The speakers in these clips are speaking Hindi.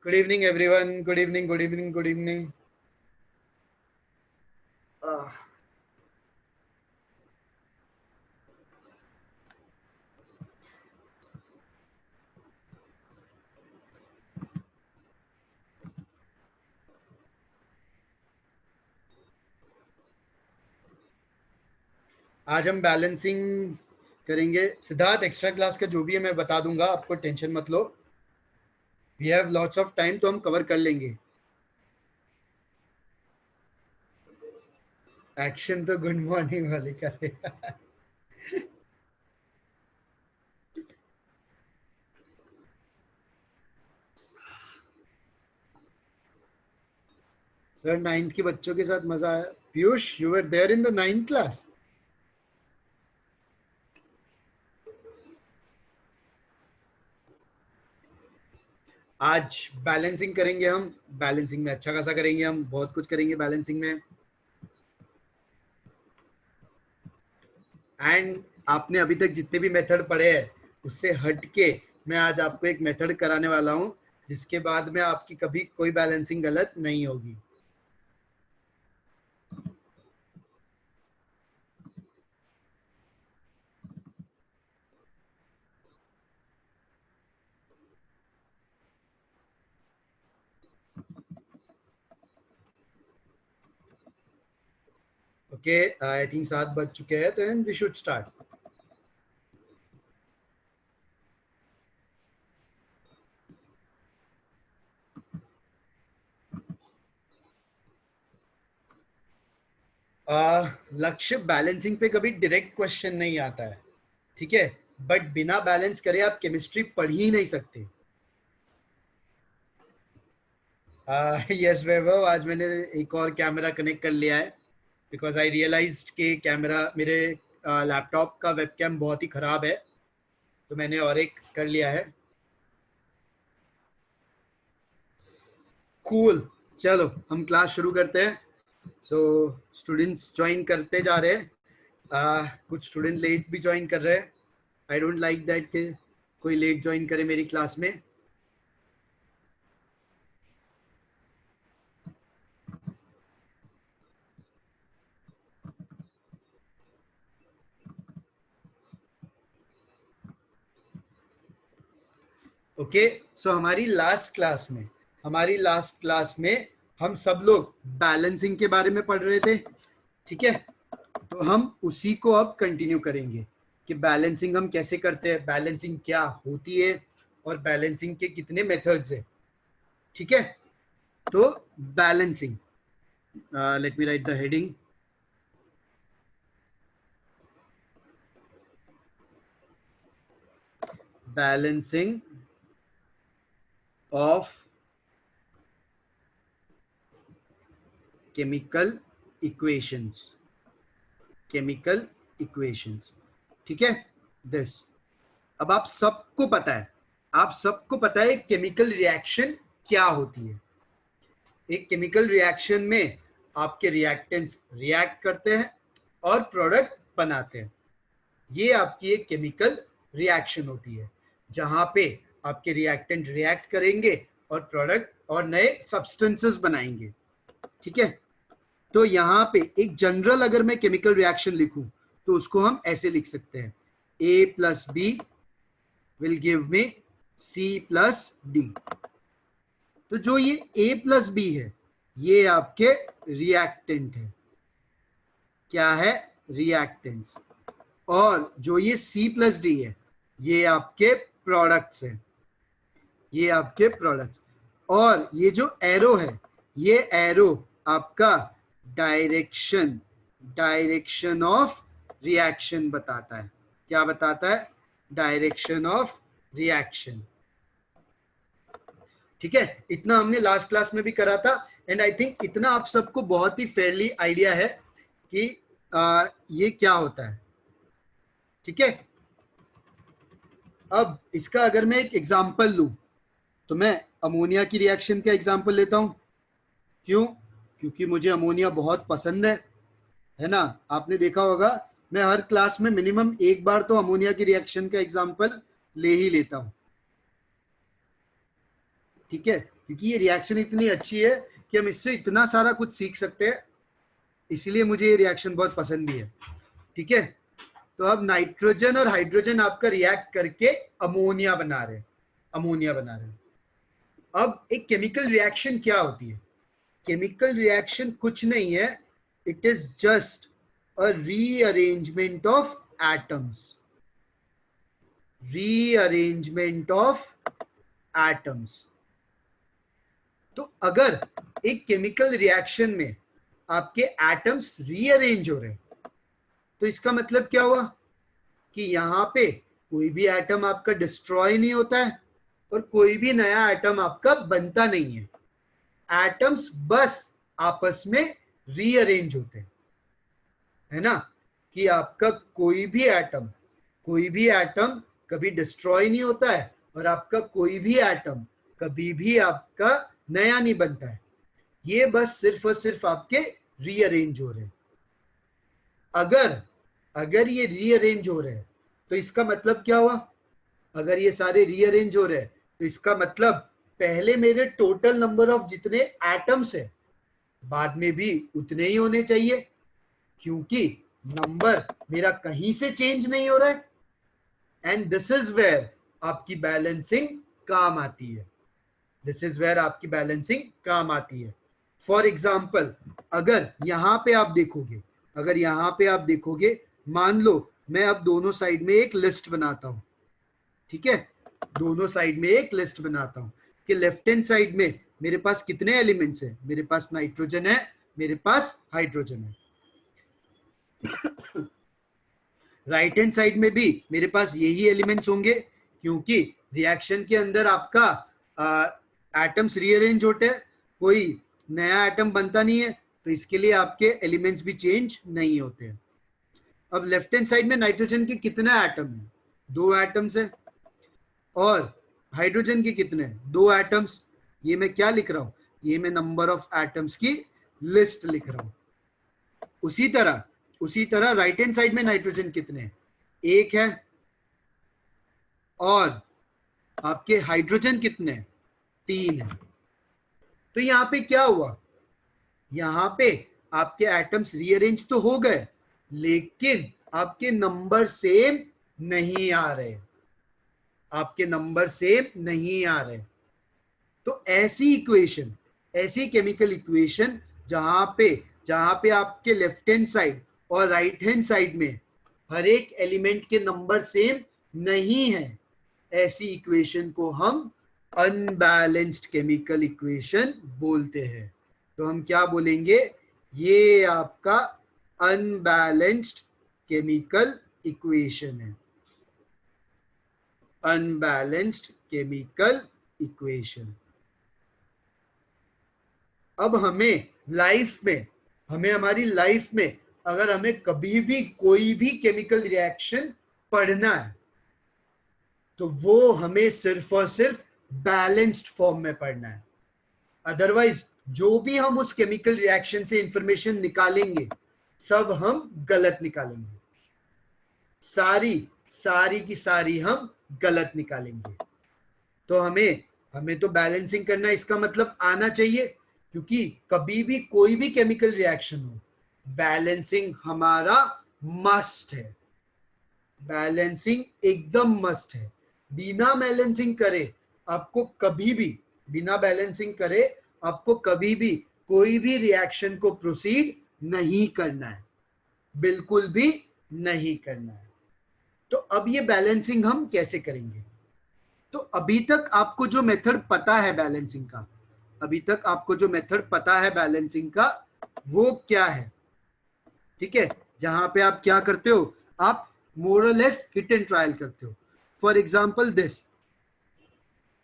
Good evening, everyone. Good evening, good evening, good evening. आज हम बैलेंसिंग करेंगे। सिद्धार्थ, एक्स्ट्रा क्लास का जो भी है मैं बता दूंगा, आपको टेंशन मत लो। We have lots of time, तो हम कवर कर लेंगे। एक्शन तो गुड मॉर्निंग वाले करेगा। सर, 9th के बच्चों के साथ मजा आया। Piyush, you were there in the 9th class? आज बैलेंसिंग करेंगे हम। बैलेंसिंग में अच्छा खासा करेंगे, हम बहुत कुछ करेंगे बैलेंसिंग में। एंड आपने अभी तक जितने भी मेथड पढ़े हैं उससे हट के मैं आज आपको एक मेथड कराने वाला हूं, जिसके बाद में आपकी कभी कोई बैलेंसिंग गलत नहीं होगी। ओके, आई थिंक 7 बज चुके हैं, देन वी शुड स्टार्ट। लक्ष्य, बैलेंसिंग पे कभी डायरेक्ट क्वेश्चन नहीं आता है, ठीक है? बट बिना बैलेंस करे आप केमिस्ट्री पढ़ ही नहीं सकते। यस वैभव, आज मैंने एक और कैमरा कनेक्ट कर लिया है, बिकॉज आई रियलाइज्ड कि कैमरा मेरे लैपटॉप का वेबकैम बहुत ही खराब है, तो मैंने और एक कर लिया है। कूल, चलो हम क्लास शुरू करते हैं। सो स्टूडेंट्स ज्वाइन करते जा रहे हैं। कुछ स्टूडेंट लेट भी ज्वाइन कर रहे हैं। आई डोंट लाइक दैट कि कोई लेट ज्वाइन करे मेरी क्लास में। ओके, सो हमारी लास्ट क्लास में हम सब लोग बैलेंसिंग के बारे में पढ़ रहे थे, ठीक है? तो हम उसी को अब कंटिन्यू करेंगे कि बैलेंसिंग हम कैसे करते हैं, बैलेंसिंग क्या होती है और बैलेंसिंग के कितने मेथड्स है, ठीक है? तो balancing, let me right the heading. Balancing of chemical equations, chemical equations, ठीक है? दिस, अब आप सबको पता है केमिकल रिएक्शन क्या होती है। एक केमिकल रिएक्शन में आपके रिएक्टेंट्स रिएक्ट करते हैं और प्रोडक्ट बनाते हैं। ये आपकी एक केमिकल रिएक्शन होती है, जहां पे आपके रिएक्टेंट रिएक्ट करेंगे और प्रोडक्ट और नए सब्सटेंसेस बनाएंगे, ठीक है? तो यहाँ पे एक जनरल अगर मैं केमिकल रिएक्शन लिखूं तो उसको हम ऐसे लिख सकते हैं, A plus B will give me C plus D. तो जो ये A प्लस बी है ये आपके रिएक्टेंट है। क्या है? रिएक्टेंट्स। और जो ये C प्लस डी है ये आपके प्रोडक्ट्स है, ये आपके प्रोडक्ट्स। और ये जो एरो है ये एरो आपका डायरेक्शन ऑफ रिएक्शन बताता है। क्या बताता है? डायरेक्शन ऑफ रिएक्शन, ठीक है? इतना हमने लास्ट क्लास में भी करा था एंड आई थिंक इतना आप सबको बहुत ही फेयरली आइडिया है कि ये क्या होता है, ठीक है? अब इसका अगर मैं एक एग्जांपल लूं तो मैं अमोनिया की रिएक्शन का एग्जांपल लेता हूं। क्यों? क्योंकि मुझे अमोनिया बहुत पसंद है ना? आपने देखा होगा मैं हर क्लास में मिनिमम एक बार तो अमोनिया की रिएक्शन का एग्जांपल ले ही लेता हूं, ठीक है? क्योंकि ये रिएक्शन इतनी अच्छी है कि हम इससे इतना सारा कुछ सीख सकते हैं, इसलिए मुझे ये रिएक्शन बहुत पसंद भी है। ठीक है, तो अब नाइट्रोजन और हाइड्रोजन आपका रिएक्ट करके अमोनिया बना रहे हैं, अमोनिया बना रहे हैं। अब एक केमिकल रिएक्शन क्या होती है? केमिकल रिएक्शन कुछ नहीं है, it is just a rearrangement of atoms, rearrangement of atoms. तो अगर एक केमिकल रिएक्शन में आपके एटम्स रीअरेंज हो रहे हैं, तो इसका मतलब क्या हुआ कि यहां पे कोई भी एटम आपका डिस्ट्रॉय नहीं होता है और कोई भी नया एटम आपका बनता नहीं है। एटम्स बस आपस में रीअरेंज होते हैं, है ना, कि आपका कोई भी एटम कभी डिस्ट्रॉय नहीं होता है और आपका कोई भी एटम कभी भी आपका नया नहीं बनता है। ये बस सिर्फ और सिर्फ आपके रीअरेंज हो रहे हैं। अगर ये रीअरेंज हो रहे हैं तो इसका मतलब क्या हुआ? अगर ये सारे रीअरेंज हो रहे हैं तो इसका मतलब पहले मेरे टोटल नंबर ऑफ जितने एटम्स है बाद में भी उतने ही होने चाहिए, क्योंकि नंबर मेरा कहीं से चेंज नहीं हो रहा है। एंड दिस इज वेयर आपकी बैलेंसिंग काम आती है, दिस इज वेयर आपकी बैलेंसिंग काम आती है। फॉर एग्जाम्पल, अगर यहां पे आप देखोगे, मान लो मैं अब दोनों साइड में एक लिस्ट बनाता हूं, ठीक है, दोनों साइड में एक लिस्ट बनाता हूं कि लेफ्ट हैंड साइड में मेरे पास कितने एलिमेंट्स हैं, मेरे पास नाइट्रोजन है, मेरे पास हाइड्रोजन है। राइट हैंड साइड में भी मेरे पास यही एलिमेंट्स होंगे, क्योंकि रिएक्शन के अंदर आपका एटम्स रीअरेंज होते हैं, कोई नया एटम बनता नहीं है, तो इसके लिए आपके एलिमेंट्स भी चेंज नहीं होते हैं। अब लेफ्ट हैंड साइड में नाइट्रोजन के कितने एटम है? 2 एटम्स है। और हाइड्रोजन के कितने? 2 एटम्स। ये मैं क्या लिख रहा हूं? ये मैं नंबर ऑफ एटम्स की लिस्ट लिख रहा हूं। उसी तरह राइट हैंड साइड में नाइट्रोजन कितने हैं? 1 है। और आपके हाइड्रोजन कितने हैं? 3 है। तो यहां पे क्या हुआ? यहां पे आपके एटम्स रीअरेंज तो हो गए, लेकिन आपके नंबर सेम नहीं आ रहे, आपके नंबर सेम नहीं आ रहे। तो ऐसी केमिकल इक्वेशन जहां पे आपके लेफ्ट हैंड साइड और राइट हैंड साइड में हर एक एलिमेंट के नंबर सेम नहीं है, ऐसी इक्वेशन को हम अनबैलेंस्ड केमिकल इक्वेशन बोलते हैं। तो हम क्या बोलेंगे? ये आपका अनबैलेंस्ड केमिकल इक्वेशन है, अनबैलेंस्ड केमिकल इक्वेशन। अब हमारी लाइफ में अगर हमें कभी भी कोई भी केमिकल रिएक्शन पढ़ना है तो वो हमें सिर्फ और सिर्फ बैलेंस्ड फॉर्म में पढ़ना है। अदरवाइज जो भी हम उस केमिकल रिएक्शन से इंफॉर्मेशन निकालेंगे सब हम गलत निकालेंगे, सारी की सारी हम गलत निकालेंगे। तो हमें तो बैलेंसिंग करना, इसका मतलब आना चाहिए, क्योंकि कभी भी कोई भी केमिकल रिएक्शन हो बैलेंसिंग हमारा मस्ट है, बैलेंसिंग एकदम मस्ट है। बिना बैलेंसिंग करे आपको कभी भी कोई भी रिएक्शन को प्रोसीड नहीं करना है, बिल्कुल भी नहीं करना है। तो अब ये बैलेंसिंग हम कैसे करेंगे? तो अभी तक आपको जो मेथड पता है बैलेंसिंग का, वो क्या है? ठीक है, जहां पे आप क्या करते हो, आप मोर और लेस हिट एंड ट्रायल करते हो। For example this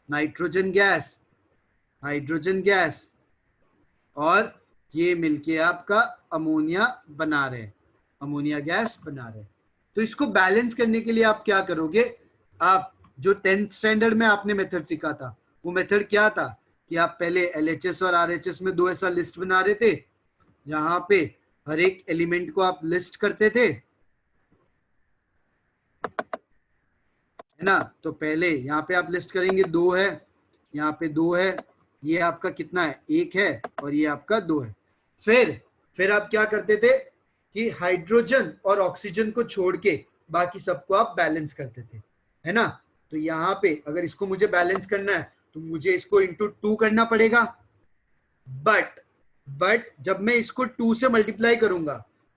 nitrogen gas, hydrogen gas, और ये मिलके आपका अमोनिया बना रहे हैं, अमोनिया गैस बना रहे हैं। तो इसको बैलेंस करने के लिए आप क्या करोगे? आप जो 10th स्टैंडर्ड में आपने मेथड सीखा था, वो मेथड क्या था कि आप पहले LHS और RHS में 2 ऐसा लिस्ट बना रहे थे, जहां पे हर एक एलिमेंट को आप लिस्ट करते थे, है ना। तो पहले यहाँ पे आप लिस्ट करेंगे 2 है, यहाँ पे 2 है, ये आपका कितना है, 1 है, और ये आपका 2 है। फिर आप क्या करते थे कि हाइड्रोजन और ऑक्सीजन को छोड़ के बाकी सबको आप बैलेंस करते थे, है ना। तो यहाँ पे अगर इसको मुझे बैलेंस करना है तो मुझे इसको इंटू 2 करना पड़ेगा। बट जब मैं इसको 2 से मल्टीप्लाई करूंगा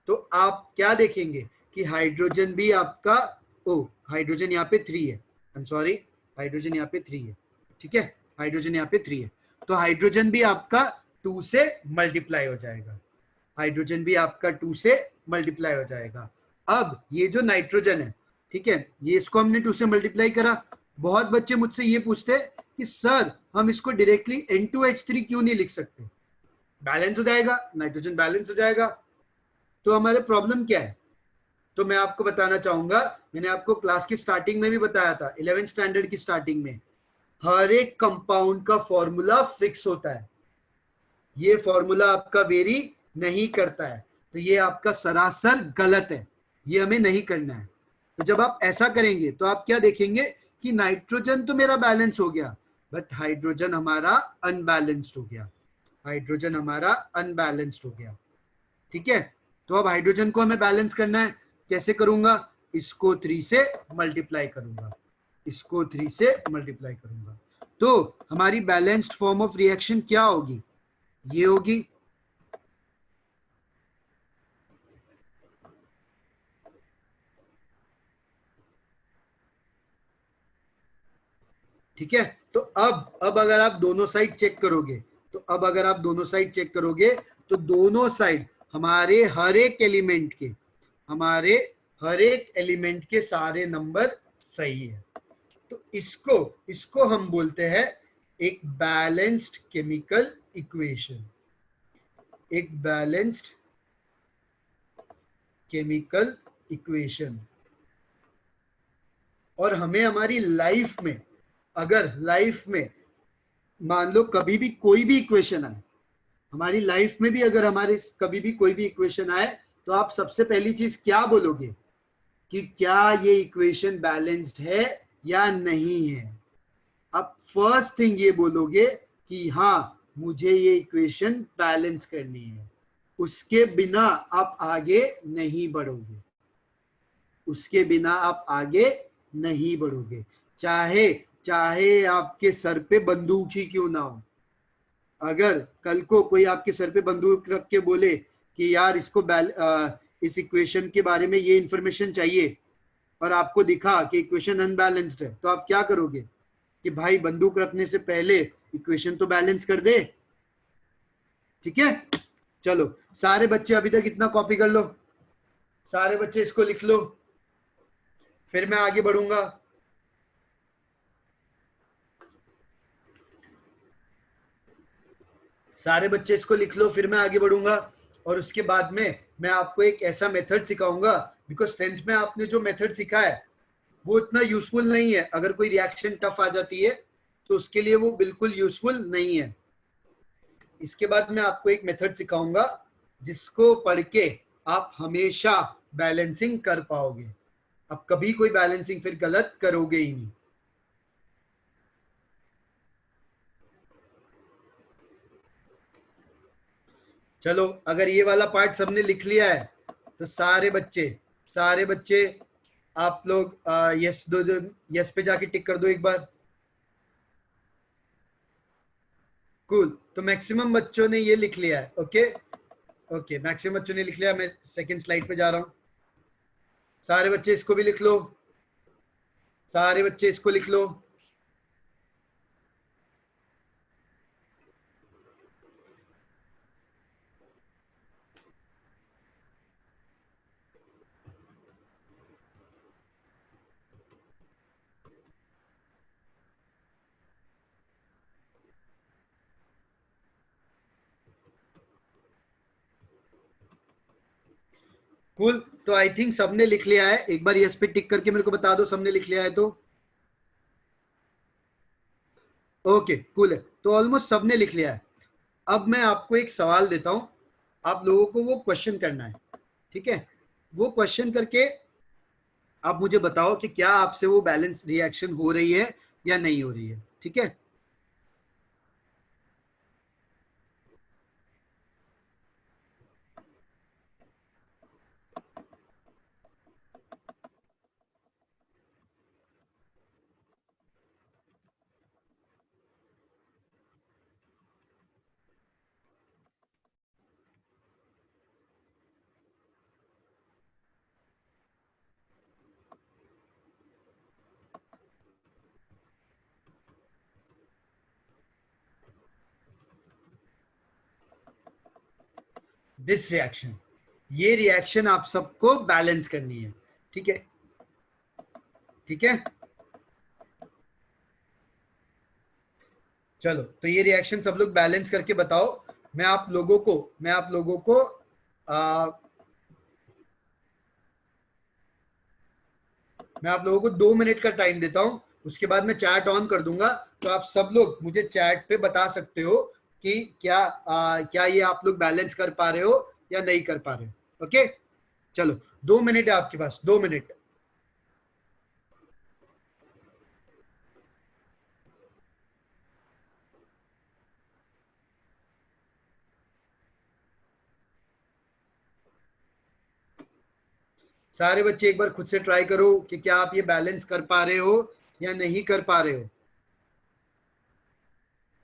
तो आप क्या देखेंगे कि हाइड्रोजन भी आपका, हाइड्रोजन यहाँ पे 3 है, आई एम सॉरी, हाइड्रोजन यहाँ पे 3 है, ठीक है, हाइड्रोजन यहाँ पे 3 है, तो हाइड्रोजन भी आपका 2 से मल्टीप्लाई हो जाएगा, हाइड्रोजन भी आपका 2 से मल्टीप्लाई हो जाएगा। अब ये जो नाइट्रोजन है, ठीक है, ये इसको हमने 2 से मल्टीप्लाई करा। बहुत बच्चे मुझसे ये पूछते हैं कि सर हम इसको डायरेक्टली N2H3 क्यों नहीं लिख सकते, बैलेंस हो जाएगा, नाइट्रोजन बैलेंस हो जाएगा। तो हमारे प्रॉब्लम क्या है, तो मैं आपको बताना चाहूंगा, मैंने आपको क्लास की स्टार्टिंग में भी बताया था, 11th स्टैंडर्ड की स्टार्टिंग में, हर एक कंपाउंड का फॉर्मूला फिक्स होता है, ये फॉर्मूला आपका वेरी नहीं करता है, तो ये आपका सरासर गलत है, ये हमें नहीं करना है। तो जब आप ऐसा करेंगे तो आप क्या देखेंगे कि नाइट्रोजन तो मेरा बैलेंस हो गया, बट हाइड्रोजन हमारा अनबैलेंस्ड हो गया, हाइड्रोजन हमारा अनबैलेंस्ड हो गया, ठीक है। तो अब हाइड्रोजन को हमें बैलेंस करना है, कैसे करूंगा, इसको 3 से मल्टीप्लाई करूंगा, इसको 3 से मल्टीप्लाई करूंगा, तो हमारी बैलेंस्ड फॉर्म ऑफ रिएक्शन क्या होगी, ये होगी, ठीक है। तो अब अगर आप दोनों साइड चेक करोगे, तो अब अगर आप दोनों साइड चेक करोगे तो दोनों साइड हमारे हर एक एलिमेंट के, हमारे हर एक एलिमेंट के सारे नंबर सही है। तो इसको हम बोलते हैं एक बैलेंस्ड केमिकल इक्वेशन, एक बैलेंस्ड केमिकल इक्वेशन। और हमें हमारी लाइफ में, अगर लाइफ में मान लो कभी भी कोई भी इक्वेशन आए, हमारी लाइफ में भी अगर हमारे कभी भी कोई भी इक्वेशन आए, तो आप सबसे पहली चीज क्या बोलोगे कि क्या ये इक्वेशन बैलेंस्ड है या नहीं है। आप फर्स्ट थिंग ये बोलोगे कि हाँ मुझे ये इक्वेशन बैलेंस करनी है, उसके बिना आप आगे नहीं बढ़ोगे, उसके बिना आप आगे नहीं बढ़ोगे, चाहे चाहे आपके सर पे बंदूक ही क्यों ना हो। अगर कल को कोई आपके सर पे बंदूक रख के बोले कि यार इसको इस इक्वेशन के बारे में ये इंफॉर्मेशन चाहिए, और आपको दिखा कि इक्वेशन अनबैलेंस्ड है, तो आप क्या करोगे कि भाई बंदूक रखने से पहले इक्वेशन तो बैलेंस कर दे, ठीक है। चलो सारे बच्चे अभी तक इतना कॉपी कर लो, सारे बच्चे इसको लिख लो, फिर मैं आगे बढ़ूंगा। सारे बच्चे इसको लिख लो, फिर मैं आगे बढ़ूंगा। और उसके बाद में मैं आपको एक ऐसा मेथड सिखाऊंगा, बिकॉज 10th में आपने जो मेथड सीखा है वो इतना यूजफुल नहीं है, अगर कोई रिएक्शन टफ आ जाती है तो उसके लिए वो बिल्कुल यूजफुल नहीं है। इसके बाद मैं आपको एक मेथड सिखाऊंगा जिसको पढ़ के आप हमेशा बैलेंसिंग कर पाओगे, अब कभी कोई बैलेंसिंग फिर गलत करोगे ही नहीं। चलो अगर ये वाला पार्ट सबने लिख लिया है तो सारे बच्चे आप लोग यस दो, यस पे जाके टिक कर दो एक बार। कूल, तो मैक्सिमम बच्चों ने ये लिख लिया है, ओके मैक्सिमम बच्चों ने लिख लिया। मैं सेकंड स्लाइड पे जा रहा हूं, सारे बच्चे इसको भी लिख लो, सारे बच्चे इसको लिख लो। कूल, तो आई थिंक सबने लिख लिया है, एक बार यस पे टिक करके मेरे को बता दो सबने लिख लिया है तो। ओके कूल है, तो ऑलमोस्ट सबने लिख लिया है। अब मैं आपको एक सवाल देता हूं, आप लोगों को वो क्वेश्चन करना है, ठीक है। वो क्वेश्चन करके आप मुझे बताओ कि क्या आपसे वो बैलेंस रिएक्शन हो रही है या नहीं हो रही है, ठीक है। दिस रिएक्शन, ये रिएक्शन आप सबको बैलेंस करनी है, ठीक है, ठीक है। चलो तो ये रिएक्शन सब लोग बैलेंस करके बताओ। मैं आप लोगों को मैं आप लोगों को 2 मिनट का टाइम देता हूं, उसके बाद मैं चैट ऑन कर दूंगा। तो आप सब लोग मुझे चैट पे बता सकते हो कि क्या ये आप लोग बैलेंस कर पा रहे हो या नहीं कर पा रहे हो। ओके, चलो 2 मिनट है आपके पास, 2 मिनट। सारे बच्चे एक बार खुद से ट्राई करो कि क्या आप ये बैलेंस कर पा रहे हो या नहीं कर पा रहे हो,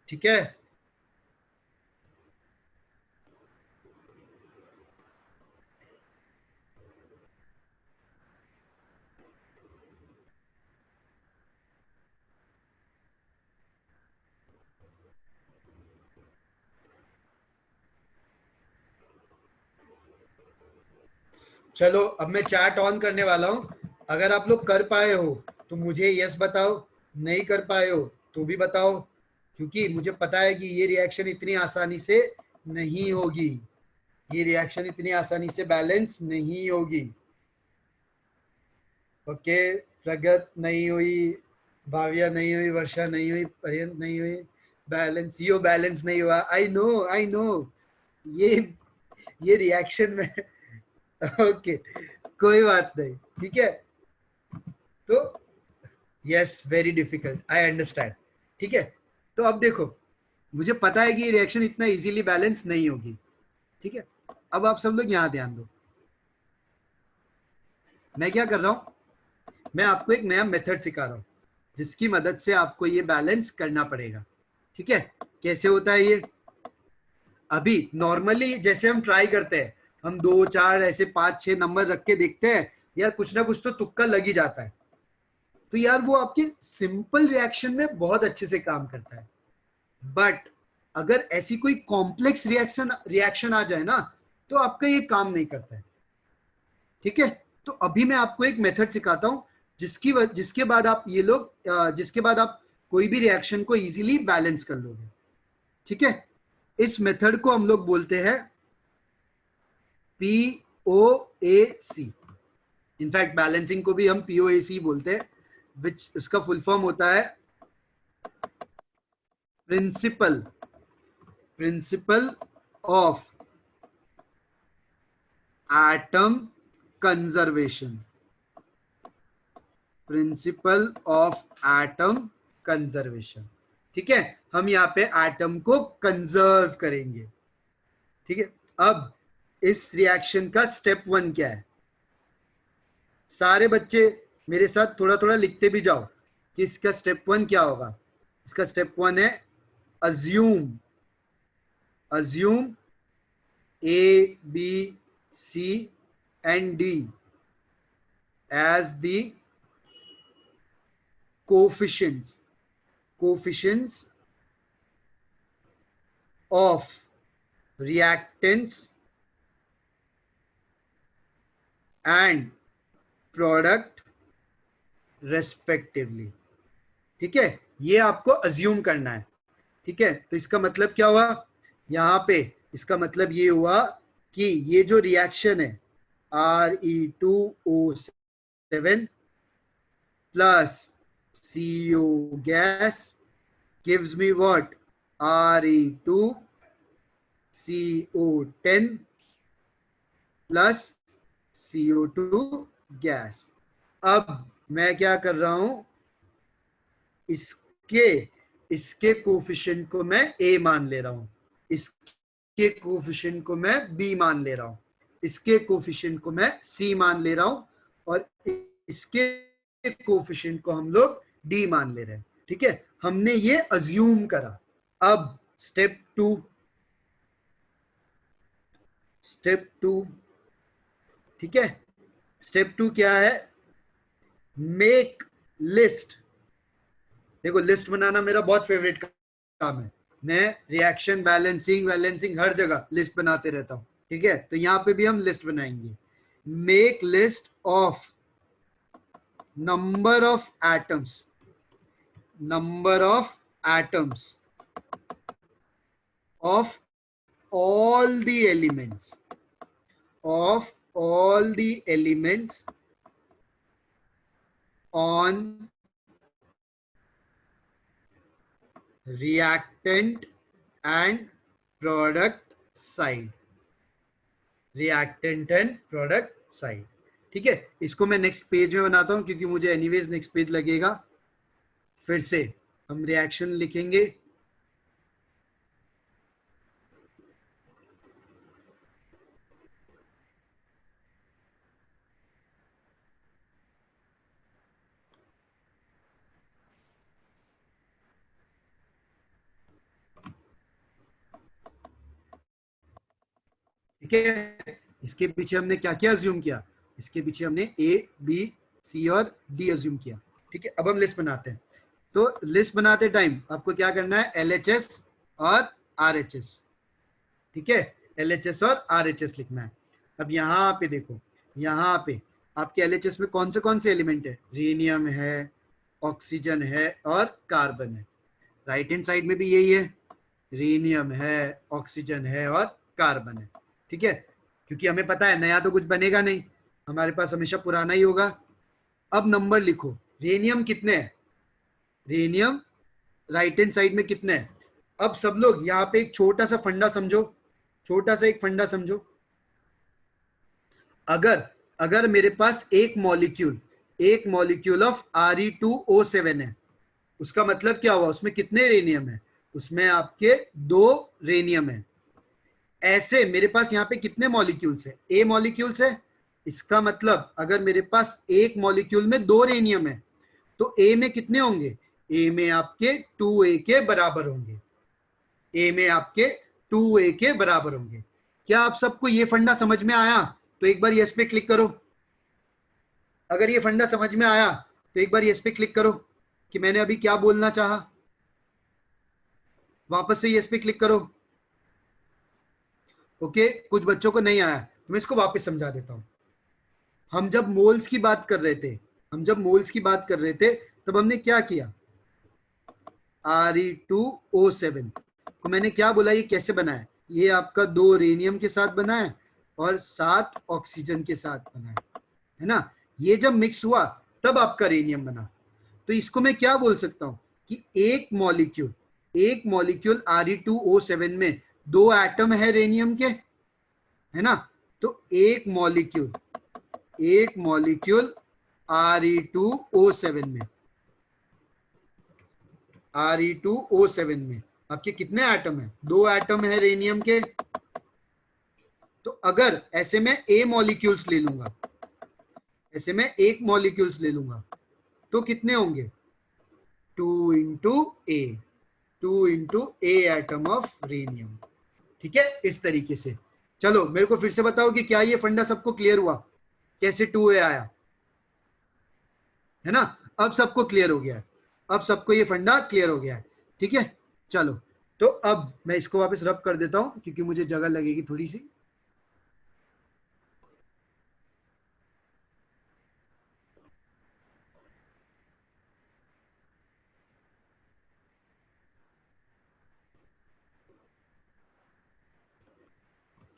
ठीक है। चलो अब मैं चैट ऑन करने वाला हूं। अगर आप लोग कर पाए हो तो मुझे यस बताओ, नहीं कर पाए हो तो भी बताओ, क्योंकि मुझे पता है कि ये रिएक्शन इतनी आसानी से नहीं होगी, ये रिएक्शन इतनी आसानी से बैलेंस नहीं होगी। ओके, प्रगत नहीं हुई, भाविया नहीं हुई, वर्षा नहीं हुई, पर्यंत नहीं हुई, बैलेंस, यो बैलेंस नहीं हुआ। आई नो, आई नो, ये रिएक्शन में ओके कोई बात नहीं, ठीक है। तो yes, very difficult, I understand, ठीक है। तो अब देखो, मुझे पता है कि ये रिएक्शन इतना इजीली बैलेंस नहीं होगी, ठीक है। अब आप सब लोग यहां ध्यान दो, मैं क्या कर रहा हूं, मैं आपको एक नया मेथड सिखा रहा हूं जिसकी मदद से आपको ये बैलेंस करना पड़ेगा, ठीक है। कैसे होता है ये, अभी नॉर्मली जैसे हम ट्राई करते हैं, हम 2 4 ऐसे 5 6 नंबर रख के देखते हैं, यार कुछ ना कुछ तो तुक्का लग ही जाता है। तो यार वो आपके सिंपल रिएक्शन में बहुत अच्छे से काम करता है, बट अगर ऐसी कोई कॉम्प्लेक्स रिएक्शन आ जाए ना, तो आपका ये काम नहीं करता है, ठीक है। तो अभी मैं आपको एक मेथड सिखाता हूं जिसके बाद आप ये लोग जिसके बाद आप कोई भी रिएक्शन को इजीली बैलेंस कर लोगे, ठीक है। इस मेथड को हम लोग बोलते हैं POAC। इनफैक्ट बैलेंसिंग को भी हम POAC बोलते हैं, विच उसका फुल फॉर्म होता है principal of atom conservation, principal of atom conservation, ठीक है। हम यहाँ पे एटम को कंजर्व करेंगे, ठीक है। अब इस रिएक्शन का स्टेप 1 क्या है, सारे बच्चे मेरे साथ थोड़ा थोड़ा लिखते भी जाओ कि इसका स्टेप 1 क्या होगा। इसका स्टेप 1 है assume A, B, C and D as the coefficients of reactants and product respectively, ठीक है। ये आपको अज्यूम करना है, ठीक है। तो इसका मतलब क्या हुआ यहां पे, इसका मतलब ये हुआ कि ये जो रिएक्शन है Re2O7 plus CO gas gives me what, Re2CO10 plus CO2 gas. अब मैं क्या कर रहा हूं, इसके इसके कोफिशिएंट को मैं A मान ले रहा हूं, इसके कोफिशिएंट को मैं B मान ले रहा हूं, इसके कोफिशिएंट को मैं C मान ले रहा हूं, और इसके कोफिशिएंट को हम लोग D मान ले रहे हैं, ठीक है। हमने ये अज्यूम करा। अब स्टेप टू, ठीक है। स्टेप 2 क्या है, मेक लिस्ट। देखो लिस्ट बनाना मेरा बहुत फेवरेट काम है, मैं रिएक्शन बैलेंसिंग हर जगह लिस्ट बनाते रहता हूं, ठीक है, तो यहां पे भी हम लिस्ट बनाएंगे, make list of number of atoms, number of atoms of all the elements, of all the elements on reactant and product side, reactant and product side। ठीक है, इसको मैं नेक्स्ट पेज में बनाता हूं क्योंकि मुझे एनीवेज नेक्स्ट पेज लगेगा। फिर से हम रिएक्शन लिखेंगे, ठीक है। इसके पीछे हमने क्या क्या अज्यूम किया, इसके पीछे हमने ए बी सी और डी अज्यूम किया। ठीक है, अब हम लिस्ट बनाते हैं। तो लिस्ट बनाते टाइम आपको क्या करना है, LHS और RHS। ठीक है, LHS और RHS लिखना है। अब यहाँ पे देखो, यहाँ पे आपके LHS में कौन से एलिमेंट है, रेनियम है, ऑक्सीजन है और कार्बन है। राइट हैंड साइड में भी यही है, रेनियम है, ऑक्सीजन है और कार्बन है। ठीक है, क्योंकि हमें पता है नया तो कुछ बनेगा नहीं, हमारे पास हमेशा पुराना ही होगा। अब नंबर लिखो, रेनियम कितने हैं, रेनियम राइट हैंड साइड में कितने हैं। अब सब लोग यहाँ पे एक छोटा सा फंडा समझो, छोटा सा एक फंडा समझो। अगर मेरे पास एक मॉलिक्यूल ऑफ Re2O7 है, उसका मतलब क्या हुआ, उसमें कितने रेनियम है, उसमें आपके 2 रेनियम है। ऐसे मेरे पास यहाँ पे कितने मॉलिक्यूल्स है, A मॉलिक्यूल्स है। इसका मतलब अगर मेरे पास एक मॉलिक्यूल में 2 रेनियम है तो A में कितने होंगे, A में आपके 2A के बराबर होंगे, A में आपके 2A के बराबर होंगे। क्या आप सबको ये फंडा समझ में आया, तो एक बार यस पे क्लिक करो। अगर ये फंडा समझ में आया तो एक बार यस पे क्लिक करो कि मैंने अभी क्या बोलना चाहा। वापस से यस पे क्लिक करो। ओके, कुछ बच्चों को नहीं आया तो मैं इसको वापस समझा देता हूं। हम जब मोल्स की बात कर रहे थे, तब हमने क्या किया, Re2O7 को मैंने क्या बोला, ये कैसे बना है, ये आपका 2 रेनियम के साथ बना है और 7 ऑक्सीजन के साथ बना है ना। ये जब मिक्स हुआ तब आपका रेनियम बना। तो इसको मैं क्या बोल सकता हूं कि एक मॉलिक्यूल Re2O7 में 2 एटम है रेनियम के, है ना। तो एक मॉलिक्यूल Re2O7 में आपके कितने एटम है, 2 एटम है रेनियम के। तो अगर ऐसे में A मॉलिक्यूल्स ले लूंगा, एक मॉलिक्यूल्स ले लूंगा तो कितने होंगे, 2 into A atom of rhenium. ठीक है, इस तरीके से। चलो मेरे को फिर से बताओ कि क्या ये फंडा सबको क्लियर हुआ, कैसे 2A आया, है ना। अब सबको क्लियर हो गया है, अब सबको ये फंडा क्लियर हो गया है। ठीक है, चलो तो अब मैं इसको वापस रब कर देता हूं क्योंकि मुझे जगह लगेगी थोड़ी सी।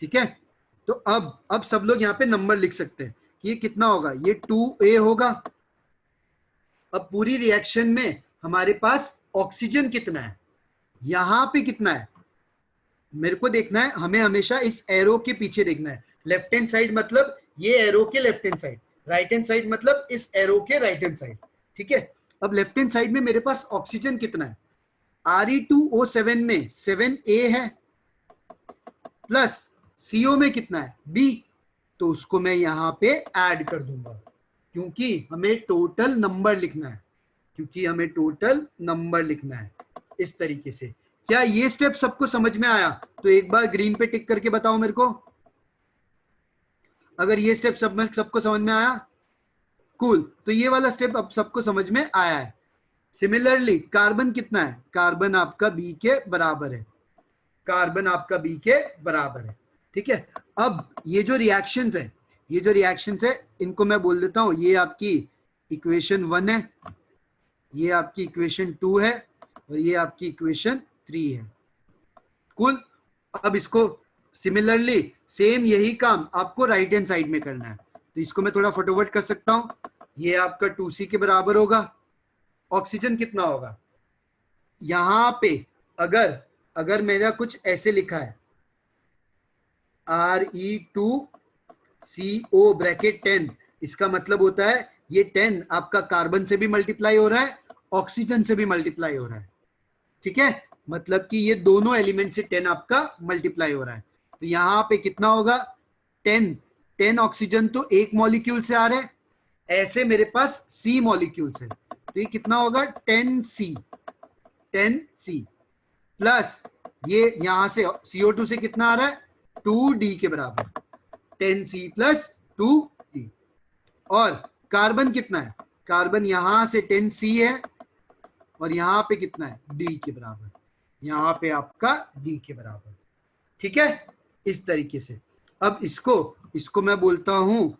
ठीक है, तो अब सब लोग यहाँ पे नंबर लिख सकते हैं कि ये कितना होगा, ये 2A होगा। अब पूरी रिएक्शन में हमारे पास ऑक्सीजन कितना है, यहां पे कितना है, मेरे को देखना है, हमें हमेशा इस एरो के पीछे देखना है। लेफ्ट हैंड साइड मतलब ये एरो के left hand side, right hand side मतलब इस एरो के राइट हैंड साइड। ठीक है, अब लेफ्ट हैंड साइड में मेरे पास ऑक्सीजन कितना है, Re2O7 में 7A है प्लस CO में कितना है, B, तो उसको मैं यहां पे ऐड कर दूंगा क्योंकि हमें टोटल नंबर लिखना है। इस तरीके से क्या ये स्टेप सबको समझ में आया, तो एक बार ग्रीन पे टिक करके बताओ मेरे को अगर ये स्टेप सबको समझ में आया। कूल, तो ये वाला स्टेप अब सबको समझ में आया है। सिमिलरली कार्बन कितना है, कार्बन आपका B के बराबर है, ठीक है, अब ये जो रिएक्शंस है, ये जो रिएक्शंस है इनको मैं बोल देता हूं, ये आपकी इक्वेशन 1 है, ये आपकी इक्वेशन 2 है और ये आपकी इक्वेशन 3 है। कुल, अब इसको सिमिलरली सेम यही काम आपको राइट हैंड साइड में करना है, तो इसको मैं थोड़ा फटाफट कर सकता हूं। ये आपका 2C के बराबर होगा। ऑक्सीजन कितना होगा, यहां पे अगर अगर मेरा कुछ ऐसे लिखा है Re2CO ब्रैकेट 10, इसका मतलब होता है ये 10 आपका कार्बन से भी मल्टीप्लाई हो रहा है, ऑक्सीजन से भी मल्टीप्लाई हो रहा है। ठीक है, मतलब कि ये दोनों एलिमेंट से 10 आपका मल्टीप्लाई हो रहा है। तो यहां पे कितना होगा, 10 ऑक्सीजन तो एक मॉलिक्यूल से आ रहा है, ऐसे मेरे पास C मॉलिक्यूल्स है, तो ये कितना होगा 10C प्लस ये यहां से CO2 से कितना आ रहा है 2D के बराबर, 10C प्लस 2D। और कार्बन कितना है, कार्बन यहां से 10C है और यहां पे कितना है D के बराबर, यहां पे आपका D के बराबर। ठीक है, इस तरीके से। अब इसको मैं बोलता हूं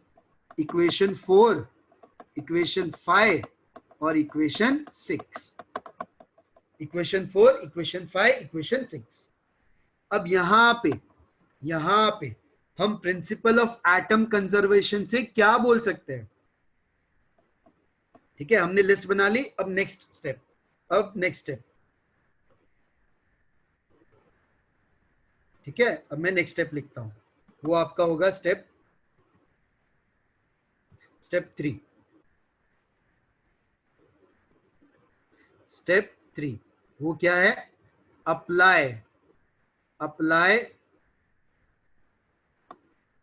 इक्वेशन 4, इक्वेशन 5 और इक्वेशन 6। Equation 4, equation 5, equation 6। अब यहां पे हम प्रिंसिपल ऑफ एटम कंजर्वेशन से क्या बोल सकते हैं। ठीक है, हमने लिस्ट बना ली। अब नेक्स्ट स्टेप, ठीक है, अब मैं नेक्स्ट स्टेप लिखता हूं, वो आपका होगा स्टेप 3। स्टेप 3 वो क्या है, apply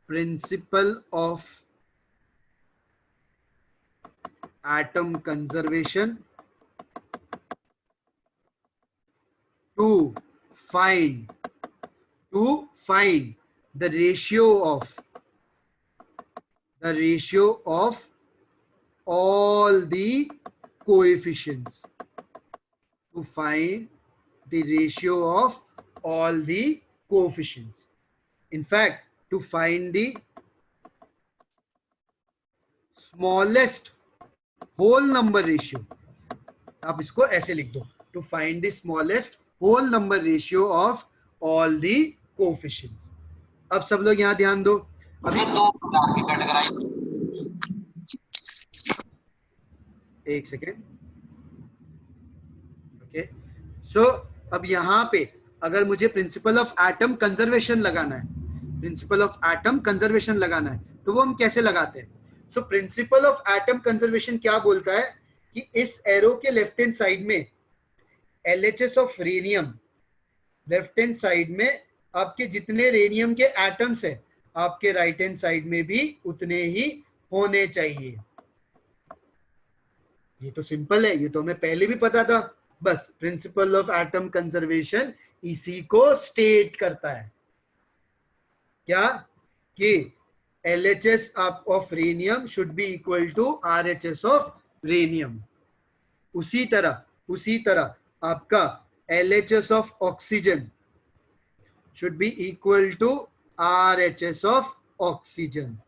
principle of atom conservation to find the ratio of all the coefficients, to find the ratio of all the coefficients, in fact to find the smallest whole number ratio। आप इसको ऐसे लिख दो, to find the smallest whole number ratio of all the coefficients। अब सब लोग यहां ध्यान दो, अभी एक सेकेंड, ओके। सो अब यहां पे अगर मुझे प्रिंसिपल ऑफ एटम कंजर्वेशन लगाना है, तो वो हम कैसे लगाते हैं। So principal of atom conservation क्या बोलता है कि इस एरो के लेफ्ट हैंड साइड में LHS of rhenium, left hand side में आपके जितने रेनियम के एटम्स है, आपके राइट हैंड साइड में भी उतने ही होने चाहिए। ये तो सिंपल है, ये तो हमें पहले भी पता था। बस प्रिंसिपल ऑफ एटम कंजर्वेशन इसी को स्टेट करता है, क्या कि LHS of rhenium should be equal to RHS of rhenium. उसी तरह आपका LHS of oxygen should be equal to RHS of oxygen.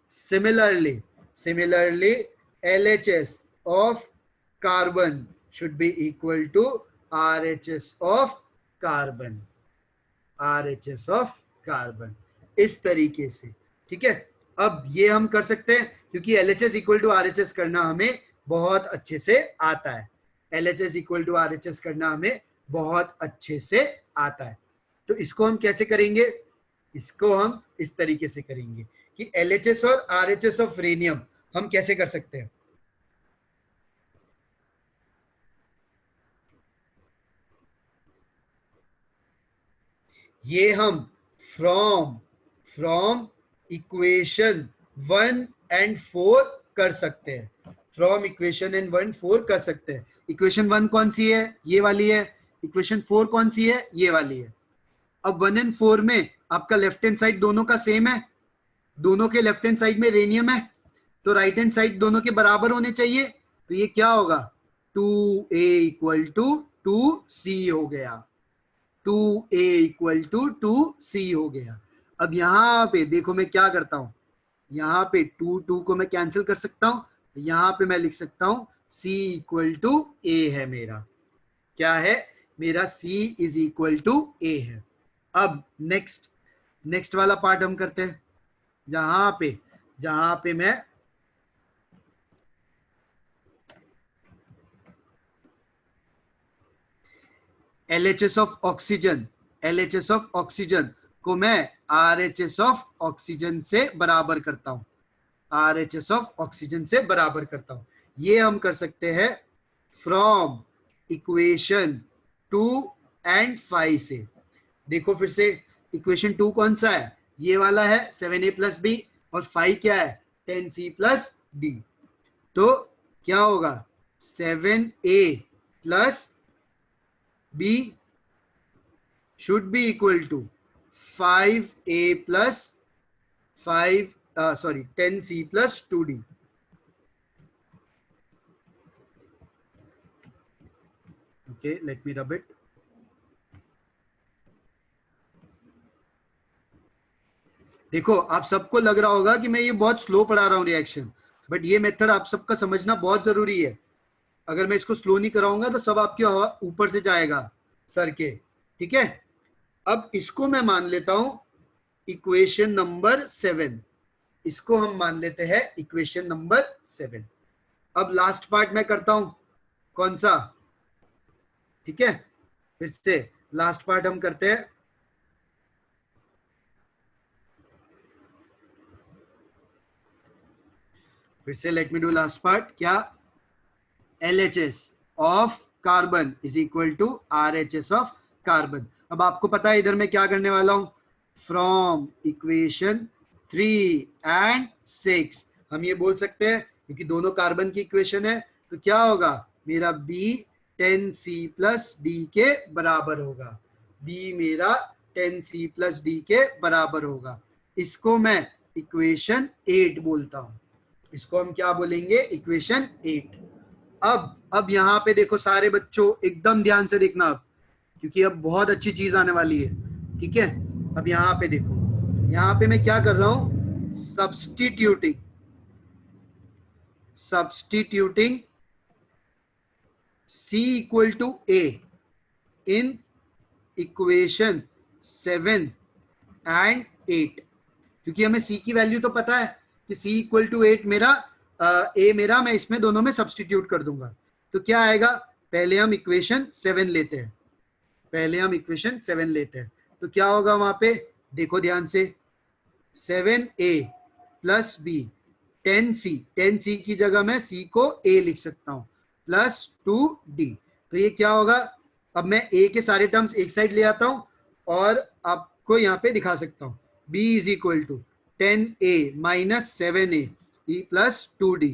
Similarly, LHS of carbon should be equal to RHS of carbon, इस तरीके से। ठीक है, अब ये हम कर सकते हैं क्योंकि LHS इक्वल टू RHS करना हमें बहुत अच्छे से आता है, LHS इक्वल टू RHS करना हमें बहुत अच्छे से आता है। तो इसको हम कैसे करेंगे, इसको हम इस तरीके से करेंगे कि LHS और RHS ऑफ रेनियम हम कैसे कर सकते हैं। ये हम फ्रॉम इक्वेशन 1 and 4 कर सकते हैं, इक्वेशन 1 कौन सी है, ये वाली है। इक्वेशन 4 कौन सी है, ये वाली है। अब 1 and 4 में आपका लेफ्ट हैंड साइड दोनों का सेम है, दोनों के लेफ्ट हैंड साइड में रेनियम है, तो राइट हैंड साइड दोनों के बराबर होने चाहिए। तो ये क्या होगा, 2A इक्वल टू 2C हो गया, 2A इक्वल टू 2C हो गया। अब यहाँ पे देखो मैं क्या करता हूँ, यहाँ पे 2 को मैं कैंसिल कर सकता हूँ, यहाँ पे मैं लिख सकता हूँ C इक्वल टू A है मेरा, क्या है मेरा C is equal to A है। अब नेक्स्ट वाला पार्ट हम करते हैं, जहां पे मैं LHS ऑफ ऑक्सीजन को मैं RHS ऑफ ऑक्सीजन से बराबर करता हूं, RHS ऑफ ऑक्सीजन से बराबर करता हूं। ये हम कर सकते हैं फ्रॉम इक्वेशन 2 एंड 5 से। देखो फिर से, इक्वेशन 2 कौन सा है, ये वाला है 7A प्लस बी, और 5 क्या है 10C प्लस डी। तो क्या होगा 7A plus B should be equal to 5A plus 10C plus 2D. Okay, let me rub it. देखो आप सबको लग रहा होगा कि मैं ये बहुत स्लो पढ़ा रहा हूँ रिएक्शन, बट ये मेथड आप सबका समझना बहुत जरूरी है। अगर मैं इसको स्लो नहीं कराऊंगा तो सब आपके ऊपर से जाएगा सर के, ठीक है। अब इसको मैं मान लेता हूं इक्वेशन नंबर 7, इसको हम मान लेते हैं इक्वेशन नंबर 7। अब लास्ट पार्ट मैं करता हूं, कौन सा, ठीक है, फिर से लास्ट पार्ट हम करते हैं। फिर से let me do last part, क्या LHS of carbon is equal to RHS of carbon. अब आपको पता है इधर मैं क्या करने वाला हूं, फ्रॉम इक्वेशन 3 एंड 6 हम ये बोल सकते हैं, क्योंकि दोनों कार्बन की इक्वेशन है, तो क्या होगा मेरा B 10C प्लस डी के बराबर होगा, B मेरा 10C प्लस डी के बराबर होगा। इसको मैं इक्वेशन 8 बोलता हूं, इसको हम क्या बोलेंगे इक्वेशन 8। अब यहाँ पे देखो सारे बच्चों एकदम ध्यान से देखना अब, क्योंकि अब बहुत अच्छी चीज आने वाली है, ठीक है। अब यहाँ पे देखो, यहाँ पे मैं क्या कर रहा हूं, substituting C equal to A in equation 7 and 8, क्योंकि हमें C की वैल्यू तो पता है कि C इक्वल टू 8 मेरा A मेरा, मैं इसमें दोनों में सब्स्टिट्यूट कर दूंगा, तो क्या आएगा, पहले हम इक्वेशन 7 लेते हैं, तो क्या होगा वहां पे, देखो ध्यान से, 7A प्लस बी 10C की जगह मैं C को A लिख सकता हूं, प्लस 2D। तो ये क्या होगा, अब मैं A के सारे टर्म्स एक साइड ले आता हूं और आपको यहाँ पे दिखा सकता हूं, B is equal to 10A minus 7A E plus 2D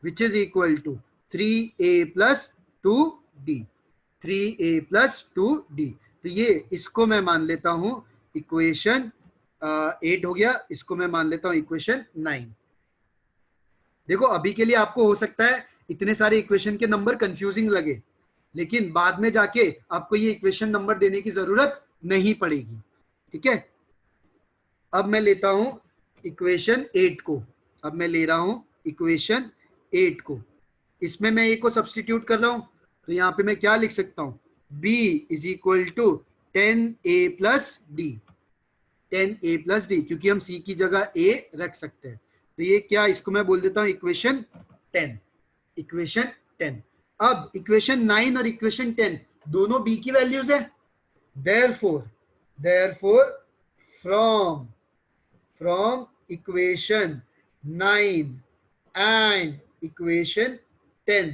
which is equal to 3A plus 2D, 3A plus 2D। तो ये इसको मैं मान लेता हूं इक्वेशन 8 हो गया, इसको मैं मान लेता हूं इक्वेशन 9। देखो अभी के लिए आपको हो सकता है इतने सारे इक्वेशन के नंबर कंफ्यूजिंग लगे, लेकिन बाद में जाके आपको ये इक्वेशन नंबर देने की जरूरत नहीं पड़ेगी, ठीक है। अब मैं लेता हूं इक्वेशन 8 को, अब मैं ले रहा हूं इक्वेशन 8 को, इसमें मैं A को सब्स्टिट्यूट कर रहा हूं, तो यहाँ पे मैं क्या लिख सकता हूं, B is equal to 10A plus D, 10A plus D, क्योंकि हम C की जगह A रख सकते हैं, तो ये क्या, इसको मैं बोल देता हूं इक्वेशन 10, इक्वेशन 10। अब इक्वेशन 9 और इक्वेशन 10 दोनों B की वैल्यूज है, therefore from equation 9 and equation 10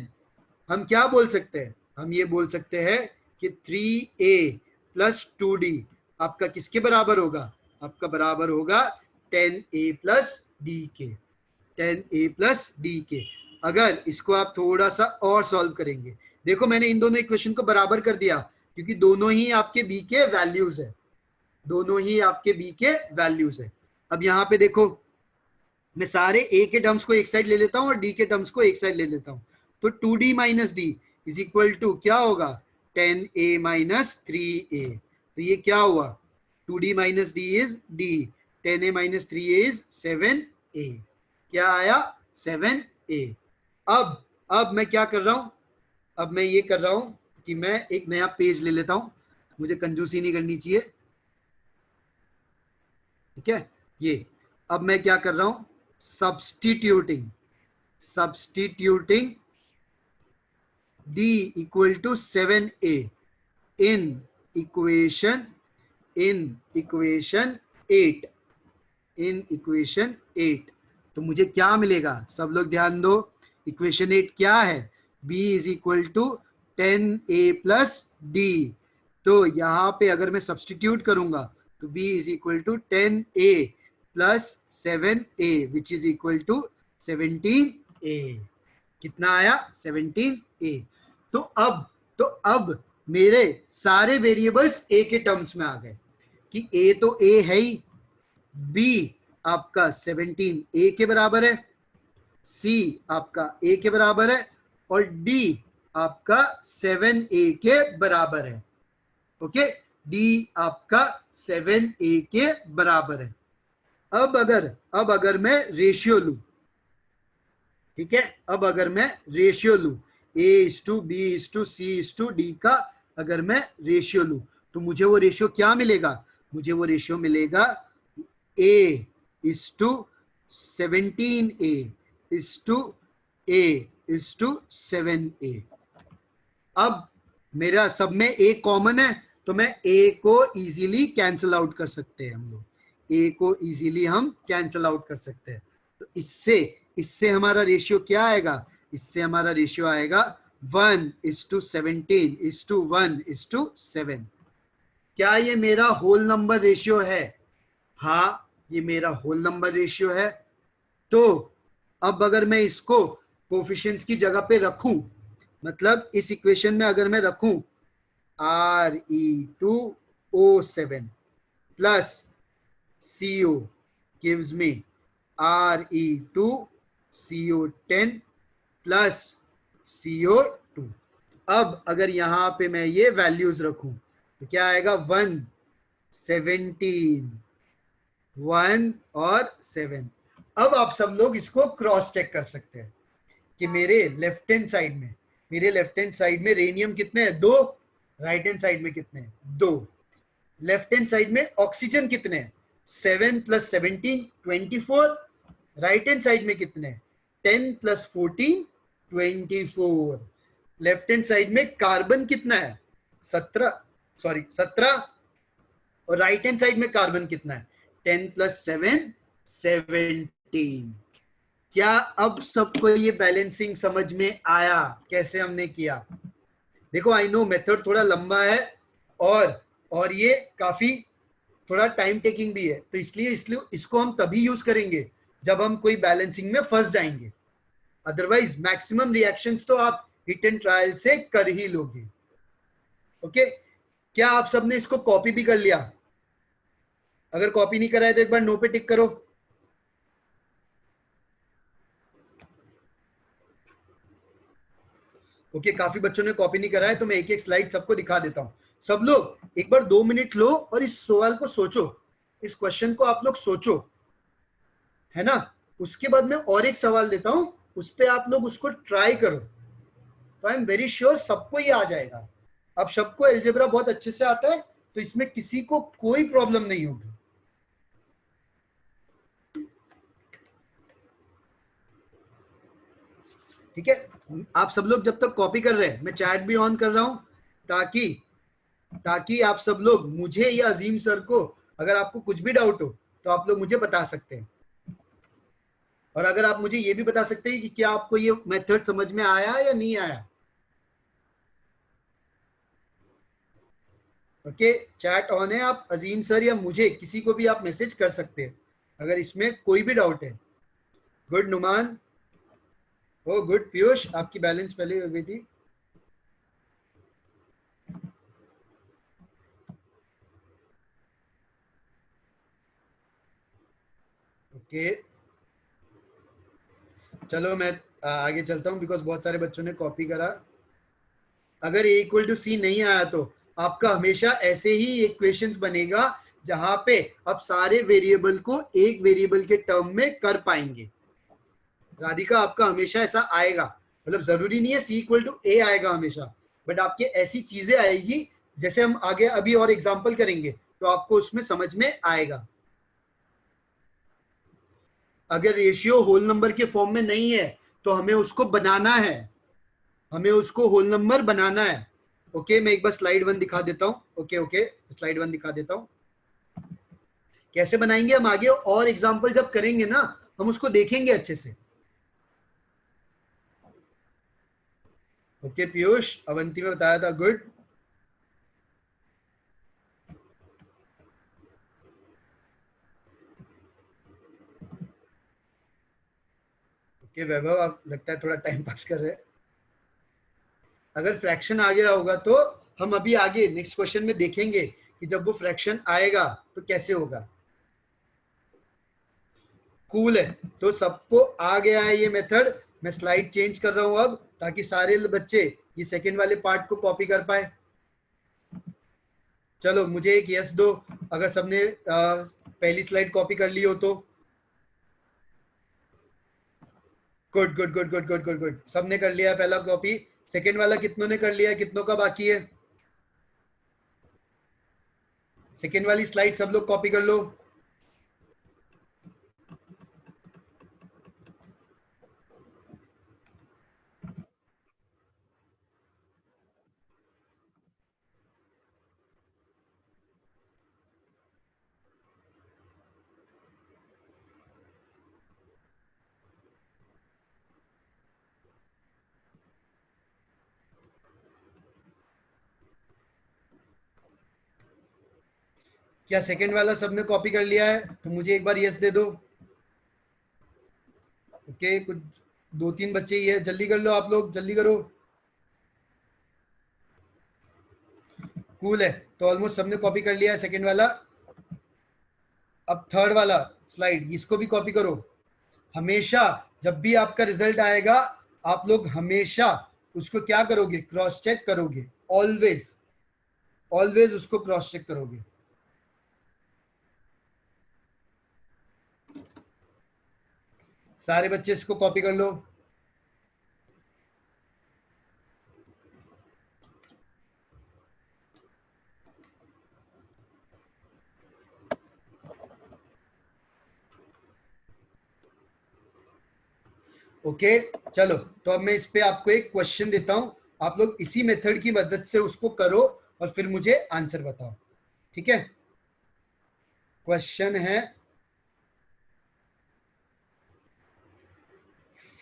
हम क्या बोल सकते हैं, हम ये बोल सकते हैं कि 3A प्लस 2D आपका किसके बराबर होगा, आपका बराबर होगा 10A प्लस डी के, 10A प्लस डी के। अगर इसको आप थोड़ा सा और सॉल्व करेंगे, देखो मैंने इन दोनों इक्वेशन को बराबर कर दिया, क्योंकि दोनों ही आपके B के वैल्यूज है, दोनों ही आपके B के वैल्यूज है। अब यहाँ पे देखो मैं सारे A के टर्म्स को एक साइड ले लेता हूं और D के टर्म्स को एक साइड ले लेता हूं, तो 2D minus D is equal to क्या होगा 10A माइनस 3A। तो ये क्या हुआ, 2D minus D is D, 10a minus 3a is 7a। क्या आया? 7a। अब मैं क्या कर रहा हूं? अब मैं ये कर रहा हूं कि मैं एक नया पेज ले लेता हूं, मुझे कंजूसी नहीं करनी चाहिए, ठीक है। ये अब मैं क्या कर रहा हूं? Substituting d equal to 7a in equation 8। तो मुझे क्या मिलेगा? सब लोग ध्यान दो, इक्वेशन 8 क्या है? b is equal to 10a plus d। तो यहां पे अगर मैं सब्सटीट्यूट करूंगा तो b is equal to 10a plus 7a which is equal to 17a। कितना आया? 17a। तो अब मेरे सारे वेरिएबल्स a के टर्म्स में आ गए कि a तो a है ही, b आपका 17a के बराबर है, c आपका a के बराबर है और d आपका 7a के बराबर है। ओके, d आपका 7a के बराबर है। अब अगर मैं रेशियो लू, ठीक है, अब अगर मैं रेशियो लू a:b:c:d का अगर मैं रेशियो लू तो मुझे वो रेशियो क्या मिलेगा? मुझे वो रेशियो मिलेगा a:17a:7a। अब मेरा सब में a कॉमन है तो मैं a को इजीली कैंसिल आउट कर सकते हैं, हम लोग a को इजीली हम कैंसिल आउट कर सकते हैं। तो इससे हमारा रेशियो क्या आएगा? इससे हमारा रेशियो आएगा 1:17:1:7। क्या ये मेरा होल नंबर रेशियो है? हाँ, ये मेरा होल नंबर रेशियो है। तो अब अगर मैं इसको कोफिशिएंट्स की जगह पे रखूं, मतलब इस इक्वेशन में अगर मैं रखूं Re2O7 plus CO gives me Re2CO10 plus CO2। अब अगर यहां पे मैं ये वैल्यूज रखूं तो क्या आएगा? 1, 17, 1 और 7। अब आप सब लोग इसको क्रॉस चेक कर सकते हैं कि मेरे लेफ्ट हैंड साइड में रेनियम कितने हैं? 2। राइट हैंड साइड में कितने हैं? 2। लेफ्ट हैंड साइड में ऑक्सीजन कितने हैं? 7 प्लस 17 24। राइट हैंड साइड में कितने हैं? 10 प्लस 14 24। लेफ्ट हैंड साइड में कार्बन कितना है? 17। और राइट हैंड साइड में कार्बन कितना है? 10 प्लस 7 17। क्या अब सबको ये बैलेंसिंग समझ में आया कैसे हमने किया? देखो, आई नो मेथड थोड़ा लंबा है और ये काफी थोड़ा टाइम टेकिंग भी है, तो इसलिए इसको हम तभी यूज करेंगे जब हम कोई बैलेंसिंग में फंस जाएंगे। अदरवाइज मैक्सिमम रिएक्शंस तो आप हिट एंड ट्रायल से कर ही लोगे। ओके, क्या आप सबने इसको कॉपी भी कर लिया? अगर कॉपी नहीं करा है तो एक बार नो पे टिक करो। ओके, काफी बच्चों ने कॉपी नहीं करा है तो मैं एक एक स्लाइड सबको दिखा देता हूं। सब लोग एक बार 2 मिनट लो और इस सवाल को सोचो, इस क्वेश्चन को आप लोग सोचो, है ना। उसके बाद मैं और एक सवाल देता हूं, उस पे आप लोग उसको ट्राई करो, तो आई एम वेरी श्योर सबको ये आ जाएगा। अब सबको अलजेब्रा बहुत अच्छे से आता है तो इसमें किसी को कोई प्रॉब्लम नहीं होगी। ठीक है, आप सब लोग जब तक कॉपी कर रहे हैं मैं चैट भी ऑन कर रहा हूं ताकि आप सब लोग मुझे या अजीम सर को अगर आपको कुछ भी डाउट हो तो आप लोग मुझे बता सकते हैं। और अगर आप मुझे ये भी बता सकते हैं कि क्या आपको ये मेथड समझ में आया या नहीं आया। ओके, चैट ऑन है, आप अजीम सर या मुझे किसी को भी आप मैसेज कर सकते हैं अगर इसमें कोई भी डाउट है। गुड नुमान, ओ गुड पीयूष, आपकी बैलेंस पहले हो गई थी। ओके, चलो मैं आगे चलता हूं बिकॉज बहुत सारे बच्चों ने कॉपी करा। अगर a इक्वल टू सी नहीं आया तो आपका हमेशा ऐसे ही इक्वेशंस बनेगा जहां पे आप सारे वेरिएबल को एक वेरिएबल के टर्म में कर पाएंगे। राधिका आपका हमेशा ऐसा आएगा, मतलब जरूरी नहीं है सी इक्वल टू ए आएगा हमेशा, बट आपके ऐसी चीजें आएगी, जैसे हम आगे अभी और एग्जांपल करेंगे तो आपको उसमें समझ में आएगा। अगर रेशियो होल नंबर के फॉर्म में नहीं है तो हमें उसको बनाना है, हमें उसको होल नंबर बनाना है। ओके, मैं एक बार स्लाइड 1 दिखा देता हूं। ओके, स्लाइड 1 दिखा देता हूं। कैसे बनाएंगे हम आगे और एग्जांपल जब करेंगे ना, हम उसको देखेंगे अच्छे से। ओके पीयूष, अवंती में बताया था, गुड। ओके वैभव, आप लगता है थोड़ा टाइम पास कर रहे हैं। अगर फ्रैक्शन आ गया होगा तो हम अभी आगे नेक्स्ट क्वेश्चन में देखेंगे कि जब वो फ्रैक्शन आएगा तो कैसे होगा। कूल है, तो सबको आ गया है ये मेथड। मैं स्लाइड चेंज कर रहा हूं अब, ताकि सारे बच्चे ये सेकंड वाले पार्ट को कॉपी कर पाए। चलो मुझे एक यस दो अगर सबने पहली स्लाइड कॉपी कर ली हो तो। Good good good good good good good, सबने कर लिया है पहला कॉपी। सेकंड वाला कितनों ने कर लिया है, कितनों का बाकी है? सेकंड वाली स्लाइड सब लोग कॉपी कर लो। क्या सेकंड वाला सबने कॉपी कर लिया है? तो मुझे एक बार यस दे दो। ओके, कुछ 2-3 बच्चे ही है, जल्दी कर लो आप लोग, जल्दी करो। कूल है, तो ऑलमोस्ट सबने कॉपी कर लिया है सेकंड वाला। अब थर्ड वाला स्लाइड, इसको भी कॉपी करो। हमेशा जब भी आपका रिजल्ट आएगा, आप लोग हमेशा उसको क्या करोगे, क्रॉस चेक करोगे। ऑलवेज ऑलवेज उसको क्रॉस चेक करोगे। सारे बच्चे इसको कॉपी कर लो। ओके चलो, तो अब मैं इस पे आपको एक क्वेश्चन देता हूं, आप लोग इसी मेथड की मदद से उसको करो और फिर मुझे आंसर बताओ, ठीक है? क्वेश्चन है,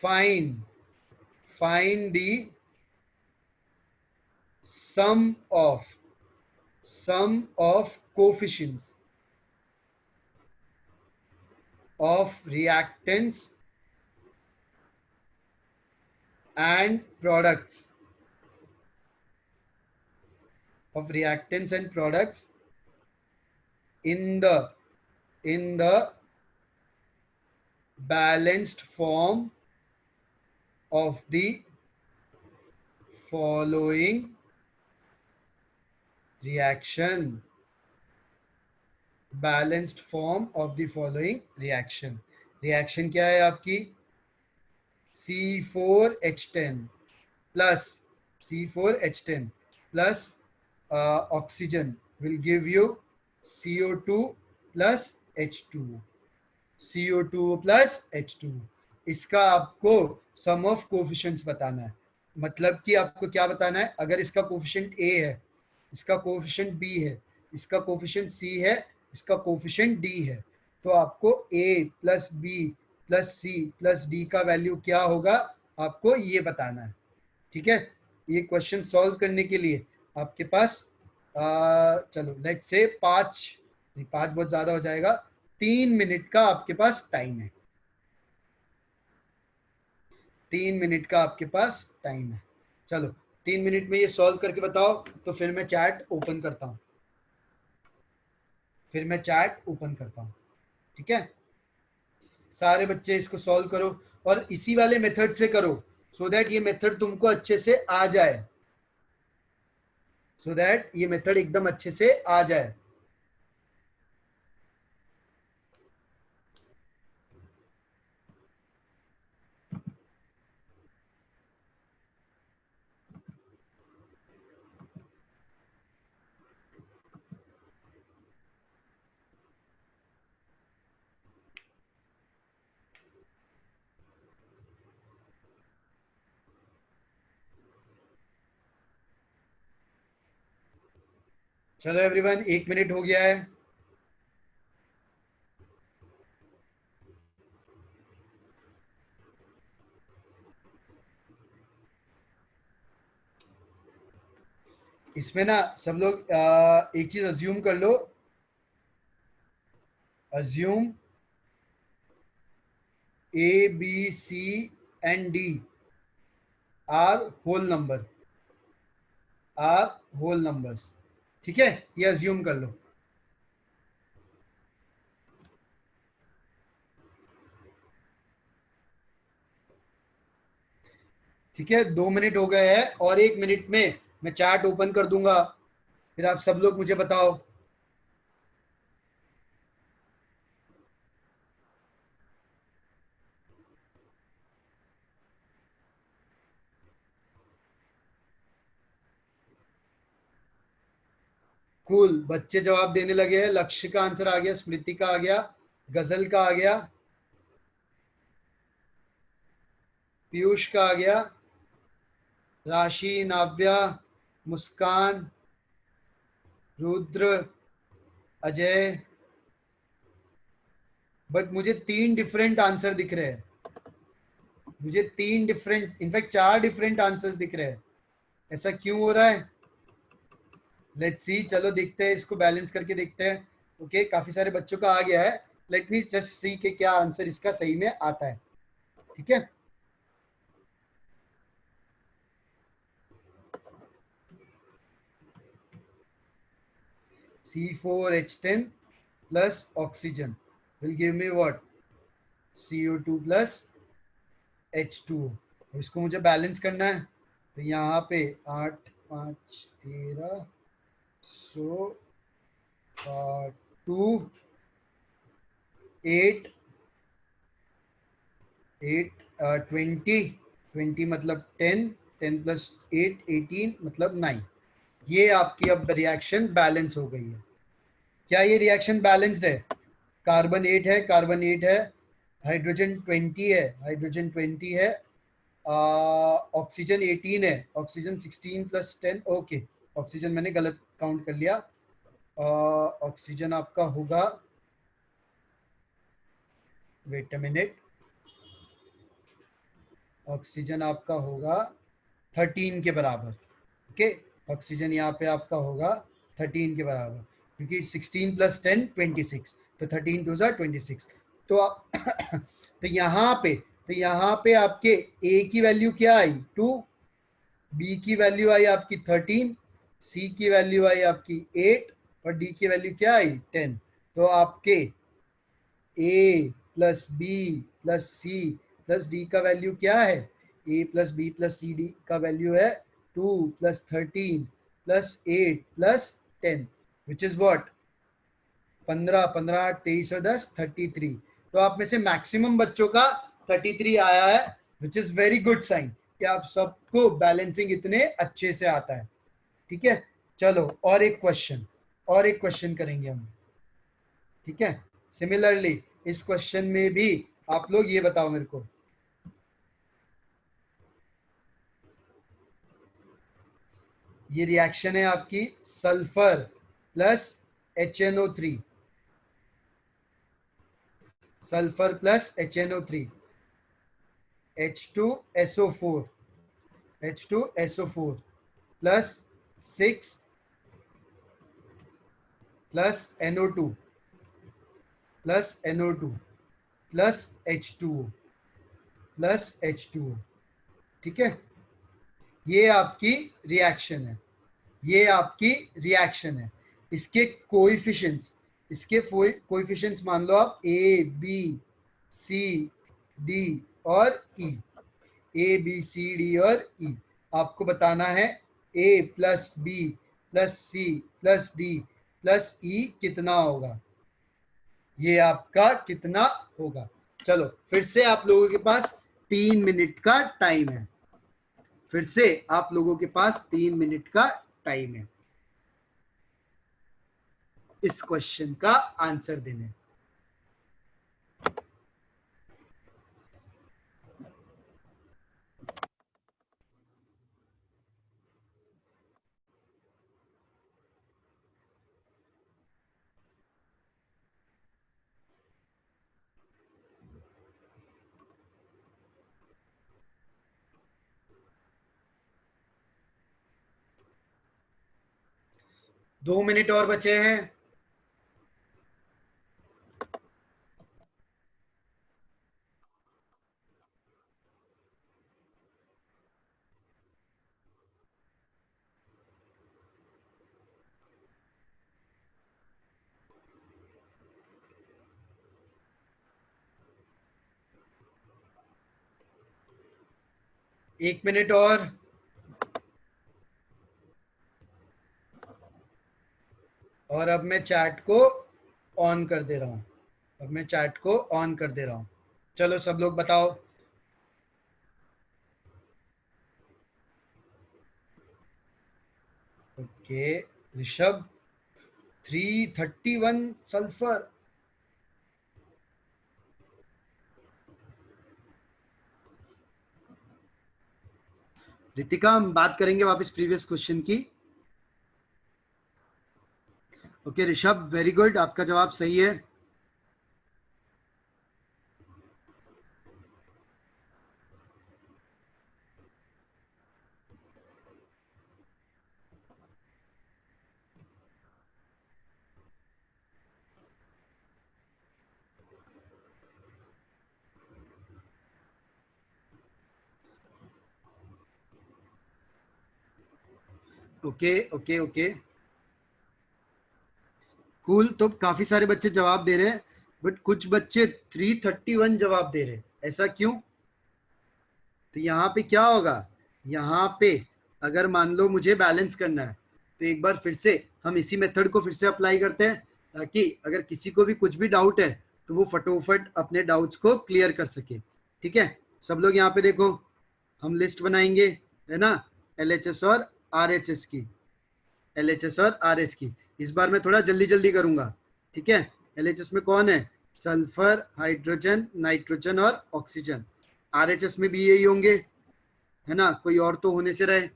find find the sum of coefficients of reactants and products in the balanced form of the following reaction. Balanced form of the following reaction. Reaction क्या है आपकी? C4H10 plus C4H10 plus oxygen will give you CO2 plus H2, CO2 plus H2। इसका आपको सम ऑफ कोफिशिएंट्स बताना है। मतलब कि आपको क्या बताना है, अगर इसका कोफिशिएंट A है, इसका कोफिशिएंट B है, इसका कोफिशिएंट C है, इसका कोफिशिएंट D है, तो आपको A plus B plus C plus D का वैल्यू क्या होगा, आपको ये बताना है, ठीक है? ये क्वेश्चन सॉल्व करने के लिए आपके पास चलो लेट्स से 5 बहुत ज्यादा हो जाएगा, 3 मिनट का आपके पास टाइम है। 3 मिनट का आपके पास टाइम है। चलो 3 मिनट में ये सॉल्व करके बताओ, तो फिर मैं चैट ओपन करता हूं, ठीक है? सारे बच्चे इसको सॉल्व करो और इसी वाले मेथड से करो, सो दैट ये मेथड तुमको अच्छे से आ जाए, एकदम अच्छे से आ जाए। चलो एवरीवन, 1 मिनट हो गया है। इसमें ना सब लोग एक चीज अज्यूम कर लो। Assume A B C and D are whole number, are whole numbers. ठीक है, ये अज्यूम कर लो। ठीक है, 2 मिनट हो गए हैं और 1 मिनट में मैं चैट ओपन कर दूंगा, फिर आप सब लोग मुझे बताओ। कूल, बच्चे जवाब देने लगे हैं। लक्ष्य का आंसर आ गया, स्मृति का आ गया, गजल का आ गया, पीयूष का आ गया, राशि, नाव्या, मुस्कान, रुद्र, अजय। बट मुझे 3 डिफरेंट आंसर दिख रहे हैं। मुझे 3 डिफरेंट, इनफैक्ट 4 डिफरेंट आंसर्स दिख रहे हैं। ऐसा क्यों हो रहा है? लेट्स सी, चलो देखते हैं, इसको बैलेंस करके देखते हैं। ओके, काफी सारे बच्चों का आ गया है। लेट मी जस्ट सी कि क्या आंसर इसका सही में आता है। ठीक है, C4H10 plus oxygen will give me what? CO2 plus H2O। अब इसको मुझे बैलेंस करना है, तो यहाँ पे 8 5 13 सो 2 8 8 20 मतलब 10, 10 प्लस 8 18 मतलब 9। ये आपकी अब रिएक्शन बैलेंस हो गई है। क्या ये रिएक्शन बैलेंस्ड है? कार्बन 8 है, कार्बन 8 है, हाइड्रोजन 20 है, हाइड्रोजन 20 है, ऑक्सीजन 18 है, ऑक्सीजन 16 प्लस 10। ओके, ऑक्सीजन मैंने गलत काउंट कर लिया। ऑक्सीजन आपका होगा, वेट अ मिनट, ऑक्सीजन आपका होगा 13 के बराबर। ओके, ऑक्सीजन यहाँ पे आपका होगा 13 के बराबर, क्योंकि 16 प्लस 10 26, तो 13 टू 26। तो तो यहाँ पे आपके ए की वैल्यू क्या आई? 2, बी की वैल्यू आई आपकी 13, सी की वैल्यू आई आपकी 8 और डी की वैल्यू क्या आई? 10। तो आपके A plus B plus C plus D का वैल्यू क्या है? A plus B plus C D का वैल्यू है 2 plus 13 plus 8 plus 10, which is what? 15 15 23 और 10 33। तो आप में से मैक्सिमम बच्चों का 33 आया है, which is very good sign कि आप सबको बैलेंसिंग इतने अच्छे से आता है। ठीक है, चलो और एक क्वेश्चन, और एक क्वेश्चन करेंगे हम। ठीक है, सिमिलरली इस क्वेश्चन में भी आप लोग ये बताओ मेरे को, ये रिएक्शन है आपकी sulphur plus HNO3, sulphur plus HNO3, H2SO4, H2SO4 plus 6 plus NO2 plus NO2 plus H2O plus H2O। ठीक है, ये आपकी रिएक्शन है, ये आपकी रिएक्शन है। इसके कोएफिशिएंट्स, इसके कोएफिशिएंट्स मान लो आप ए बी सी डी और ई, ए बी सी डी और ई। आपको बताना है A plus B plus C plus D plus E कितना होगा, ये आपका कितना होगा। चलो फिर से आप लोगों के पास 3 मिनट का टाइम है, फिर से आप लोगों के पास 3 मिनट का टाइम है इस क्वेश्चन का आंसर देने। 2 मिनट और बचे हैं। एक मिनट और अब मैं चैट को ऑन कर दे रहा हूँ। अब मैं चैट को ऑन कर दे रहा हूँ। चलो सब लोग बताओ। Okay, Rishabh 331 sulphur. रितिका, हम बात करेंगे वापस प्रीवियस क्वेश्चन की। ओके ऋषभ, वेरी गुड, आपका जवाब सही है। Okay okay okay, cool. तो काफी सारे बच्चे जवाब दे रहे हैं, बट कुछ बच्चे 331 जवाब दे रहे हैं, ऐसा क्यों? तो यहाँ पे क्या होगा, यहाँ पे अगर मान लो मुझे बैलेंस करना है, तो एक बार फिर से हम इसी मेथड को फिर से अप्लाई करते हैं, ताकि अगर किसी को भी कुछ भी डाउट है तो वो फटोफट अपने डाउट्स को क्लियर कर सके। ठीक है, सब लोग यहाँ पे देखो, हम लिस्ट बनाएंगे, है ना, LHS और RHS की, LHS और RS की। इस बार मैं थोड़ा जल्दी जल्दी करूंगा। ठीक है, LHS में कौन है, सल्फर, हाइड्रोजन, नाइट्रोजन और ऑक्सीजन। RHS में भी यही होंगे, है ना, कोई और तो होने से रहे।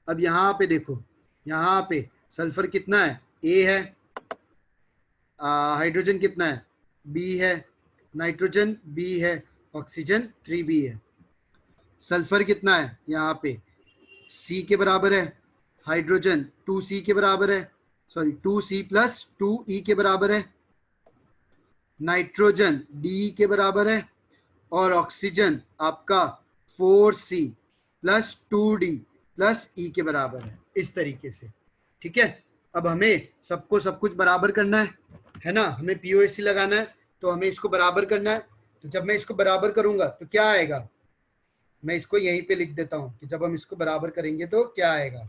अब यहाँ पे देखो, यहाँ पे सल्फर कितना है, A है, हाइड्रोजन कितना है, B है, नाइट्रोजन B है, ऑक्सीजन 3B है। सल्फर कितना है यहाँ पे, C के बराबर है, हाइड्रोजन 2C के बराबर है, सॉरी 2C प्लस 2E के बराबर है, नाइट्रोजन D के बराबर है, और ऑक्सीजन आपका 4C plus 2D plus E के बराबर है, इस तरीके से। ठीक है, अब हमें सबको सब कुछ बराबर करना है ना, हमें POSC लगाना है, तो हमें इसको बराबर करना है। तो जब मैं इसको बराबर करूंगा तो क्या आएगा, मैं इसको यहीं पे लिख देता हूं कि जब हम इसको बराबर करेंगे तो क्या आएगा।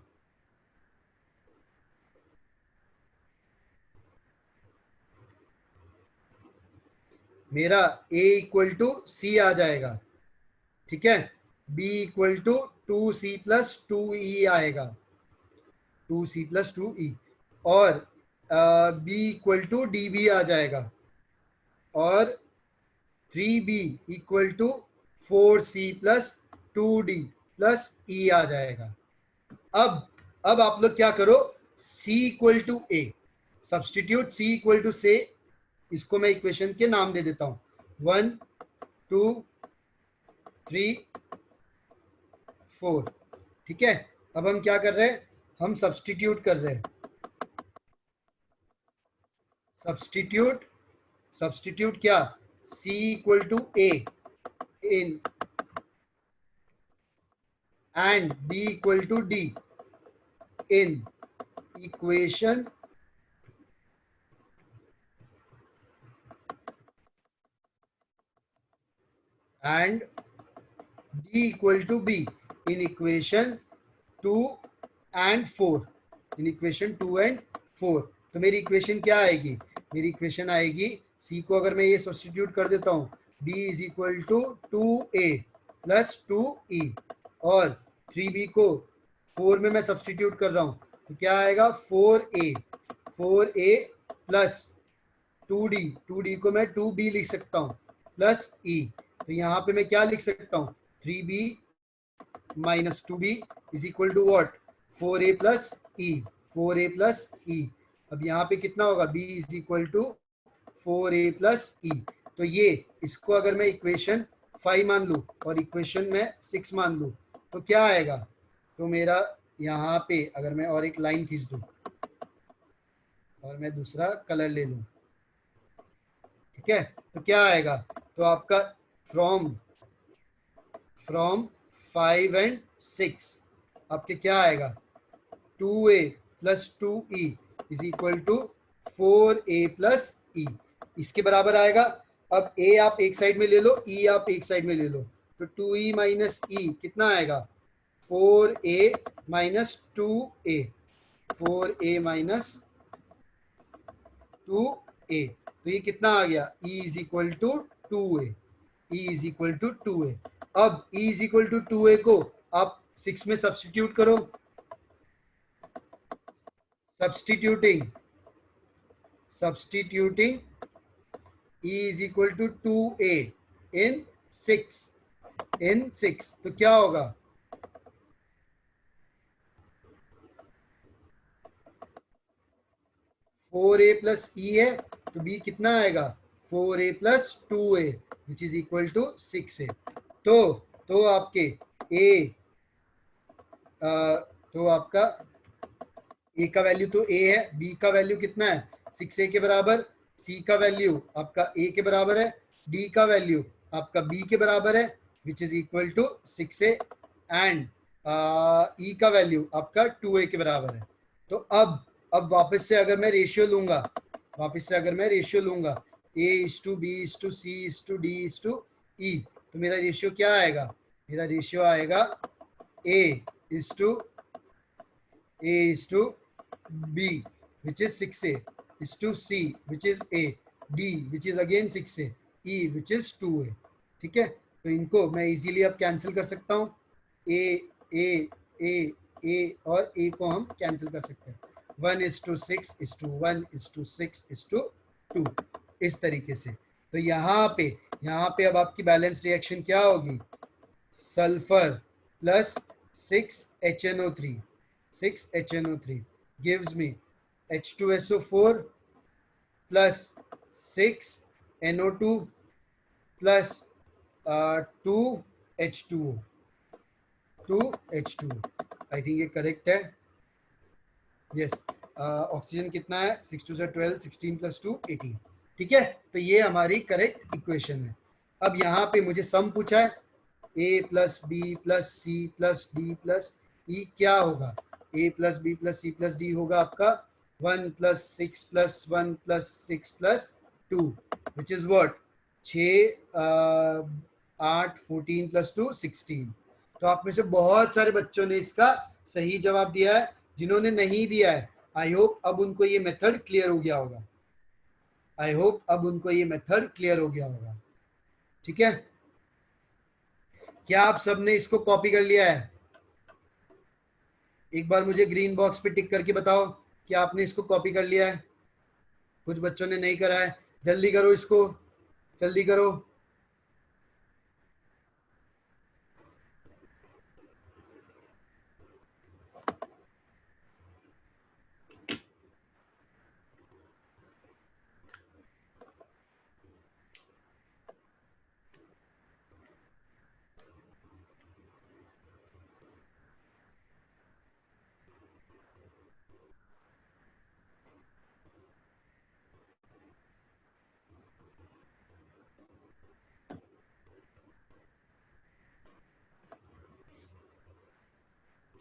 मेरा A इक्वल टू C आ जाएगा। ठीक है, B equal to 2C plus 2E आएगा, 2C प्लस 2E। और B इक्वल टू DB आ जाएगा, और 3B equal to 4C plus 2D plus E आ जाएगा। अब आप लोग क्या करो, C equal to A substitute, C equal to से, इसको मैं इक्वेशन के नाम दे देता हूं, 1 2 3 4। ठीक है, अब हम क्या कर रहे हैं, हम सब्सटीट्यूट कर रहे हैं, सब्सटीट्यूट, सब्सटीट्यूट क्या, C equal to A in and B equal to D in equation and D equal to B in equation 2 and 4, in equation 2 and 4। तो मेरी इक्वेशन क्या आएगी, मेरी इक्वेशन आएगी, C को अगर मैं ये सब्सटीट्यूट कर देता हूँ, D is equal to 2A plus 2E, और 3B को 4 में मैं सब्सटीट्यूट कर रहा हूँ, तो क्या आएगा 4A प्लस 2D को मैं 2B लिख सकता हूँ प्लस E। तो यहाँ पे मैं क्या लिख सकता हूँ, 3B minus 2B is equal to what, 4A plus E, 4A plus E। अब यहाँ पे कितना होगा, B is equal to 4A plus E। तो ये, इसको अगर मैं इक्वेशन 5 मान लूँ और इक्वेशन में 6 मान लूँ, तो क्या आएगा, तो मेरा यहाँ पे अगर मैं और एक लाइन खींच दूँ, और मैं दूसरा कलर ले लूं, ठीक है। तो क्या आएगा, तो आपका फ्रॉम फ्रॉम 5 एंड 6 आपके क्या आएगा, 2a plus 2e is equal to 4a plus e, इसके बराबर आएगा। अब a आप एक साइड में ले लो, e आप एक साइड में ले लो, तो 2e माइनस e कितना आएगा, 4a minus 2a, 4a minus 2a, तो ये कितना आ गया, e is equal to 2a, e is equal to 2a। अब e is equal to 2a को आप 6 में सब्स्टिट्यूट करो, substituting e is equal to 2a in 6 तो क्या होगा, 4a प्लस e है, तो b कितना आएगा, 4a plus 2a which is equal to 6a। तो आपके a तो आपका a का वैल्यू तो a है, b का वैल्यू कितना है, 6a के बराबर, c का वैल्यू आपका a के बराबर है, d का वैल्यू आपका b के बराबर है which is equal to 6a and e का वैल्यू आपका 2a के बराबर है। तो अब वापस से अगर मैं रेशियो लूंगा, a is to b is to c is to d is to e, तो मेरा रेशियो क्या आएगा, मेरा रेशियो आएगा a is to b which is 6a is to c which is a, d which is again 6a, e which is 2a, ठीक है। तो इनको मैं इजीली अब कैंसिल कर सकता हूँ, a a a a और a को हम कैंसिल कर सकते हैं, 1 is to 6 is to 1 is to 6 is to 2, इस तरीके से। तो यहाँ पे अब आपकी बैलेंस रिएक्शन क्या होगी, sulphur plus 6HNO3 gives me H2SO4 plus 6NO2 plus 2H2O, I think ये करेक्ट है, यस। ऑक्सीजन कितना है, 6 2 12, 16 प्लस 2 18, ठीक है। तो ये हमारी करेक्ट इक्वेशन है। अब यहाँ पे मुझे सम पूछा है, a plus B plus C plus D plus E क्या होगा, a plus B plus C plus D होगा आपका 1 plus 6 plus 1 plus 6 plus 2 which is what, 6 8 14 plus 2 16। तो आप में से बहुत सारे बच्चों ने इसका सही जवाब दिया है, जिन्होंने नहीं दिया है आई होप अब उनको ये मेथड क्लियर हो गया होगा, ठीक है। क्या आप सबने इसको कॉपी कर लिया है, एक बार मुझे ग्रीन बॉक्स पे टिक करके बताओ कि आपने इसको कॉपी कर लिया है। कुछ बच्चों ने नहीं करा है, जल्दी करो इसको, जल्दी करो।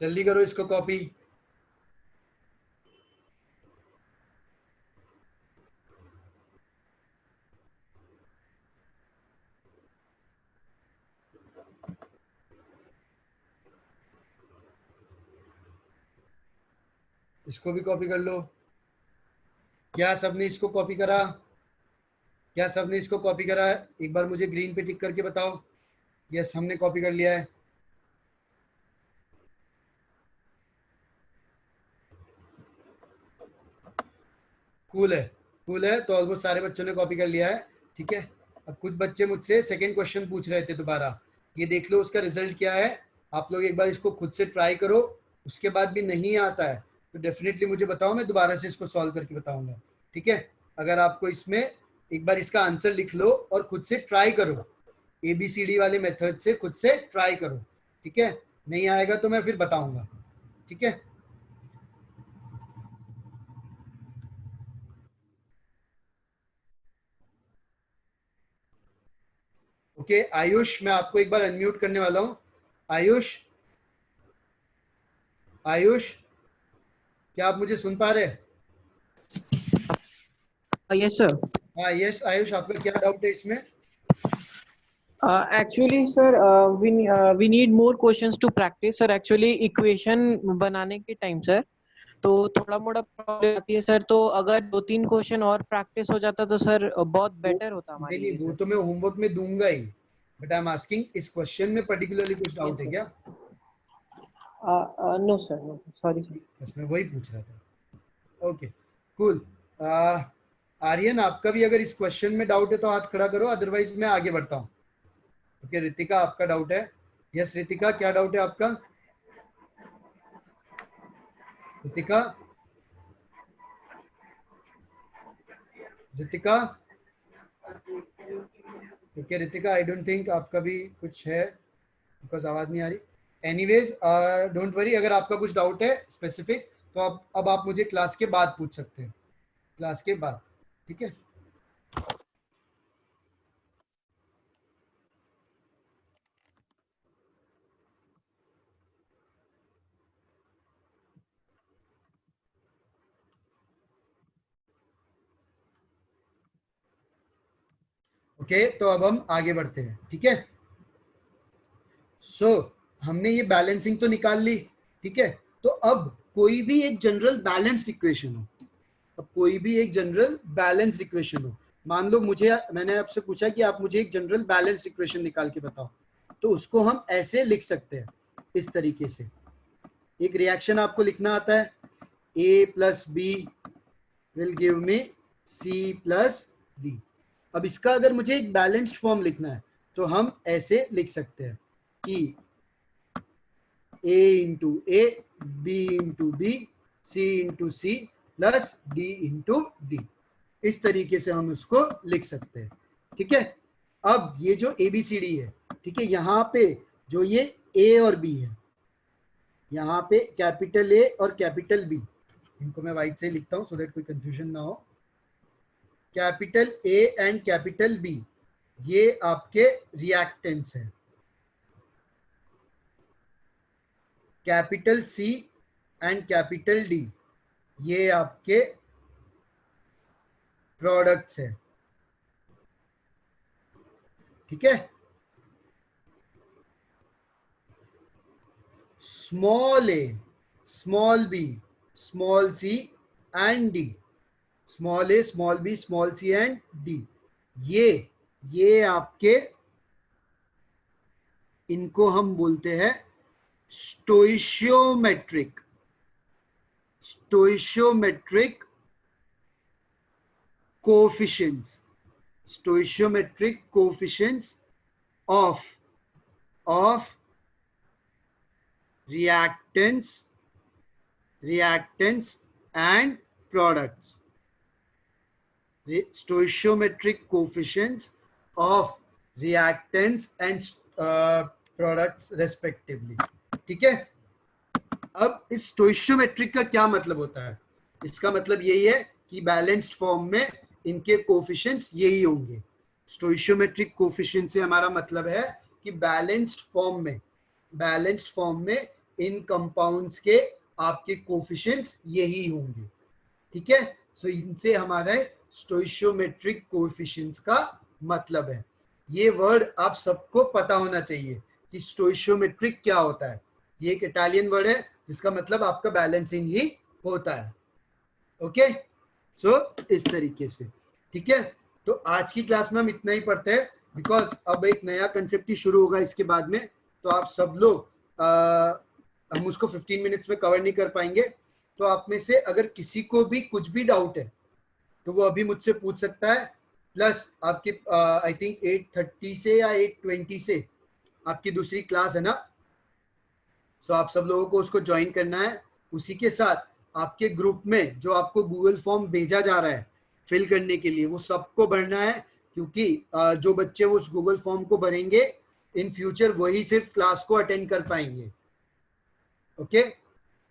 जल्दी करो इसको कॉपी। इसको भी कॉपी कर लो। क्या सबने इसको कॉपी करा, एक बार मुझे ग्रीन पे टिक करके बताओ, यस हमने कॉपी कर लिया है। कूल है, तो ऑलमोस्ट सारे बच्चों ने कॉपी कर लिया है, ठीक है। अब कुछ बच्चे मुझसे सेकंड क्वेश्चन पूछ रहे थे दोबारा, ये देख लो उसका रिजल्ट क्या है। आप लोग एक बार इसको खुद से ट्राई करो, उसके बाद भी नहीं आता है तो डेफिनेटली मुझे बताओ, मैं दोबारा से इसको सॉल्व करके बताऊंगा, ठीक है। अगर आपको इसमें एक बार इसका आंसर लिख लो और खुद से ट्राई करो, ABCD वाले मेथड से खुद से ट्राई करो, ठीक है। नहीं आएगा तो मैं फिर बताऊंगा, ठीक है। ओके आयुष, मैं आपको एक बार अनम्यूट करने वाला हूं। आयुष, आयुष, क्या आप मुझे सुन पा रहे हैं? Yes sir. हाँ यस आयुष, आपका क्या डाउट है इसमें? Actually sir we need more questions to practice sir. Actually equation बनाने के टाइम सर तो थोड़ा मोड़ा प्रॉब्लम आती है सर, तो अगर 2-3 क्वेश्चन और प्रैक्टिस हो जाता तो सर बहुत वो बेटर होता नहीं हमारे नहीं, लिए वो सर। तो मैं होमवर्क में दूंगा ही, बट आई एम आस्किंग इस क्वेश्चन में पर्टिकुलरली कुछ यस डाउट है सर। क्या? No sir, no sorry sir. बस मैं वही पूछ रहा था। Okay cool. आर्यन, आपका भी अगर इस क्वेश्चन में डाउट है तो हाथ खड़ा करो, अदरवाइज मैं आगे बढ़ता हूँ। ओके रितिका, आपका डाउट है? यस रितिका, क्या डाउट है आपका? Ritika, Ritika, okay Ritika, I don't think आपका भी कुछ है बिकॉज आवाज नहीं आ रही। एनीवेज डोंट वरी, अगर आपका कुछ डाउट है स्पेसिफिक तो अब आप मुझे क्लास के बाद पूछ सकते हैं, क्लास के बाद, ठीक है? ओके तो अब हम आगे बढ़ते हैं, ठीक है? सो हमने ये बैलेंसिंग तो निकाल ली, ठीक है? तो अब कोई भी एक जनरल बैलेंस्ड इक्वेशन हो, अब कोई भी एक जनरल बैलेंस्ड इक्वेशन हो, मान लो मैंने आपसे पूछा कि आप मुझे एक जनरल बैलेंस्ड इक्वेशन निकाल के बताओ, तो उसको हम ऐसे लिख सकते हैं, इस तरीके से। एक रिएक्शन आपको लिखना आता है, A plus B will give me C plus D. अब इसका अगर मुझे एक बैलेंस्ड फॉर्म लिखना है तो हम ऐसे लिख सकते हैं कि A into A, B into B, C into C plus D into D. इस तरीके से हम उसको लिख सकते हैं, ठीक है? अब ये जो ए बी सी डी है, ठीक है, यहाँ पे जो ये ए और बी है, यहाँ पे कैपिटल ए और कैपिटल बी, इनको मैं वाइट से लिखता हूं सो दैट कोई कंफ्यूजन ना हो। Capital A and capital B ये आपके रिएक्टेंस है, capital C and capital D ये आपके प्रोडक्ट्स है, ठीक है? Small a, small b, small c and d, small a, small b, small c and d, ये आपके, इनको हम बोलते हैं stoichiometric, stoichiometric coefficients, stoichiometric coefficients of reactants and products, stoichiometric coefficients of reactants and products respectively, ठीक है? अब इस स्टोइशियोमेट्रिक का क्या मतलब होता है? इसका मतलब यही है कि बैलेंस्ड फॉर्म में इनके कोफिशिएंट्स यही होंगे। स्टोइशियोमेट्रिक कोफिशिएंट से हमारा मतलब है कि बैलेंस्ड फॉर्म में इन कंपाउंड्स के आपके कोफिशिएंट्स यही होंगे, ठीक है? सो इनसे हमारा स्टोइशियोमेट्रिक कोफिशिएंट्स का मतलब है। ये वर्ड आप सबको पता होना चाहिए कि स्टोइशियोमेट्रिक क्या होता है। ये एक इटालियन वर्ड है जिसका मतलब आपका बैलेंसिंग ही होता है, ओके? सो इस तरीके से, ठीक है? तो आज की क्लास में हम इतना ही पढ़ते हैं बिकॉज अब एक नया कंसेप्ट ही शुरू होगा इसके बाद में, तो आप सब लोग हम उसको 15 मिनट्स में कवर नहीं कर पाएंगे। तो आप में से अगर किसी को भी कुछ भी डाउट है तो वो अभी मुझसे पूछ सकता है, प्लस आपके आई थिंक 8:30 से या 8:20 से आपकी दूसरी क्लास है ना, सो आप सब लोगों को उसको ज्वाइन करना है। उसी के साथ आपके ग्रुप में जो आपको गूगल फॉर्म भेजा जा रहा है फिल करने के लिए, वो सबको भरना है, क्योंकि जो बच्चे वो उस गूगल फॉर्म को भरेंगे इन फ्यूचर वही सिर्फ क्लास को अटेंड कर पाएंगे, ओके?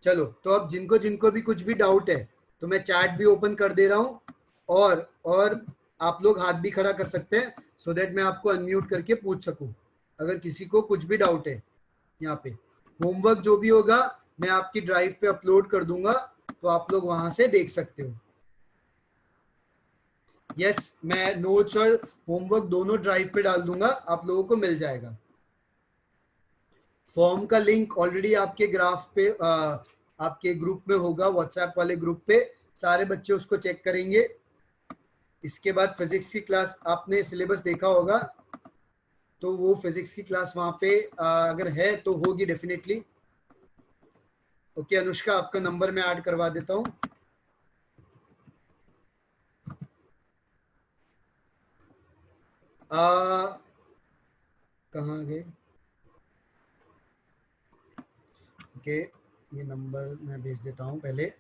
चलो, तो अब जिनको जिनको भी कुछ भी डाउट है तो मैं चैट भी ओपन कर दे रहा हूँ, और आप लोग हाथ भी खड़ा कर सकते हैं सो दैट मैं आपको अनम्यूट करके पूछ सकूं अगर किसी को कुछ भी डाउट है। यहाँ पे होमवर्क जो भी होगा मैं आपकी ड्राइव पे अपलोड कर दूंगा, तो आप लोग वहां से देख सकते हो। यस, मैं नोट्स और होमवर्क दोनों ड्राइव पे डाल दूंगा, आप लोगों को मिल जाएगा। फॉर्म का लिंक ऑलरेडी आपके ग्राफ पे आपके ग्रुप में होगा, व्हाट्सएप वाले ग्रुप पे सारे बच्चे उसको चेक करेंगे। इसके बाद फिजिक्स की क्लास आपने सिलेबस देखा होगा, तो वो फिजिक्स की क्लास वहां पे अगर है तो होगी डेफिनेटली। ओके अनुष्का, आपका नंबर मैं ऐड करवा देता हूँ। कहाँ गए? ओके, ये नंबर मैं भेज देता हूँ पहले।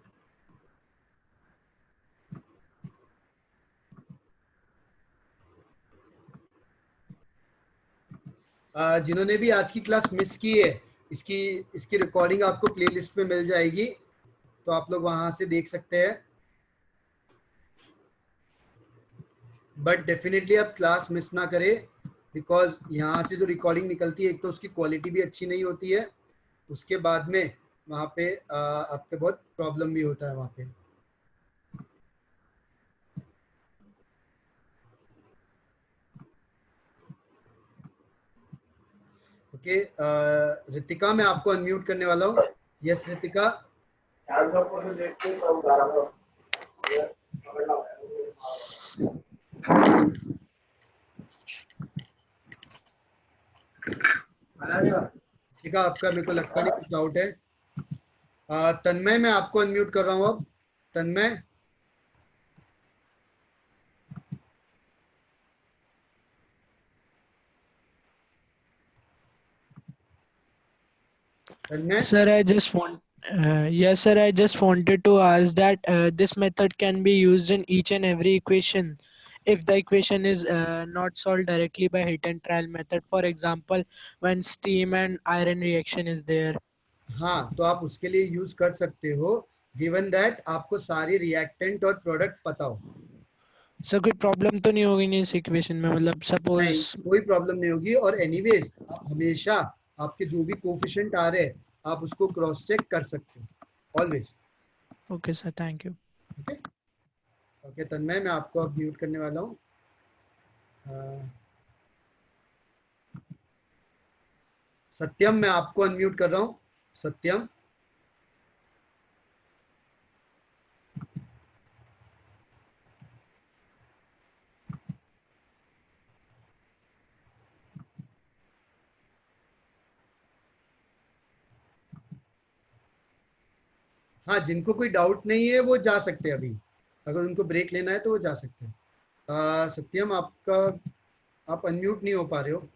जिन्होंने भी आज की क्लास मिस की है, इसकी रिकॉर्डिंग आपको प्लेलिस्ट में मिल जाएगी, तो आप लोग वहां से देख सकते हैं। बट डेफिनेटली आप क्लास मिस ना करें, बिकॉज यहाँ से जो रिकॉर्डिंग निकलती है एक तो उसकी क्वालिटी भी अच्छी नहीं होती है, उसके बाद में वहाँ पे आपके बहुत प्रॉब्लम भी होता है वहाँ पे। ओके, रितिका मैं आपको अनम्यूट करने वाला हूँ। यस रितिका। रितिका आपका मेरे को लगता नहीं कुछ डाउट है। तन्मय मैं आपको अनम्यूट कर रहा हूँ अब। तन्मय, तन्मय। Sir, yes, sir, I just wanted to ask that this method can be used in each and every equation if the equation is not solved directly by hit and trial method. For example, when steam and iron reaction is there. हाँ, तो आप उसके लिए यूज कर सकते हो, गिवन दैट आपको सारी रिएक्टेंट और प्रोडक्ट पता हो। सर कोई प्रॉब्लम तो नहीं होगी नहीं इस इक्वेशन में, मतलब सपोज। नहीं, कोई प्रॉब्लम नहीं होगी। और एनीवेज आप हमेशा आपके जो भी कोफिशिएंट आ रहे हैं आप उसको क्रॉस चेक कर सकते हो always. Okay sir, thank you. Okay okay Tanmay, मैं आपको अब म्यूट करने वाला हूँ। सत्यम मैं आपको अनम्यूट कर रहा हूँ। सत्यम। हाँ, जिनको कोई डाउट नहीं है वो जा सकते हैं अभी, अगर उनको ब्रेक लेना है तो वो जा सकते हैं। सत्यम आपका, आप अनम्यूट नहीं हो पा रहे हो।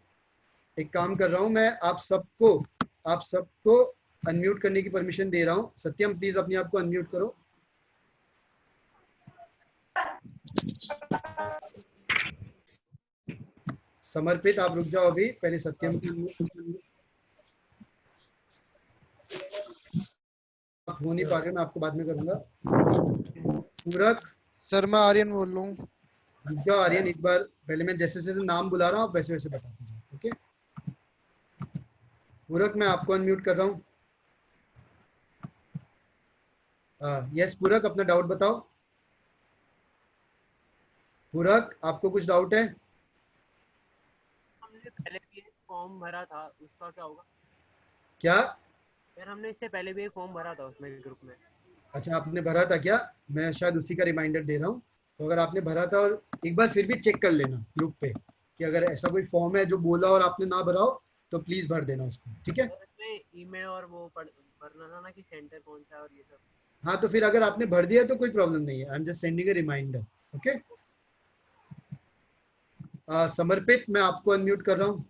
एक काम कर रहा हूँ मैं, आप सबको अनम्यूट करने की परमिशन दे रहा हूँ। सत्यम प्लीज अपने आप को अनम्यूट करो। समर्पित आप रुक जाओ अभी, पहले सत्यम की आप हो नहीं पा रहे, मैं आपको बाद में करूंगा। पूरक सर मैं आर्यन बोल रहा हूँ। रुक जाओ आर्यन, एक बार पहले मैं जैसे जैसे नाम बुला रहा हूँ आप वैसे वैसे बता दीजिए। ओके पूरक मैं आपको अनम्यूट कर रहा हूँ। यस पूरक, अपना डाउट बताओ। पूरक आपको कुछ डाउट है? हमने पहले भी एक फॉर्म भरा था, उसका क्या होगा? क्या? यार हमने इससे पहले भी एक फॉर्म भरा था उसमें ग्रुप में। अच्छा आपने भरा था क्या? मैं शायद उसी का रिमाइंडर दे रहा हूँ। तो अगर आपने भरा था और एक बार फिर भी चेक कर लेना ग्रुप पे कि अगर ऐसा कोई फॉर्म है जो बोला और आपने ना भरा हो तो प्लीज भर देना उसको, ठीक है? ईमेल और वो भरना था ना कि सेंटर कौन सा है और ये सब। हाँ तो फिर अगर आपने भर दिया तो कोई प्रॉब्लम नहीं है, I am just sending a reminder. Okay Samarpit मैं आपको अनम्यूट कर रहा हूँ।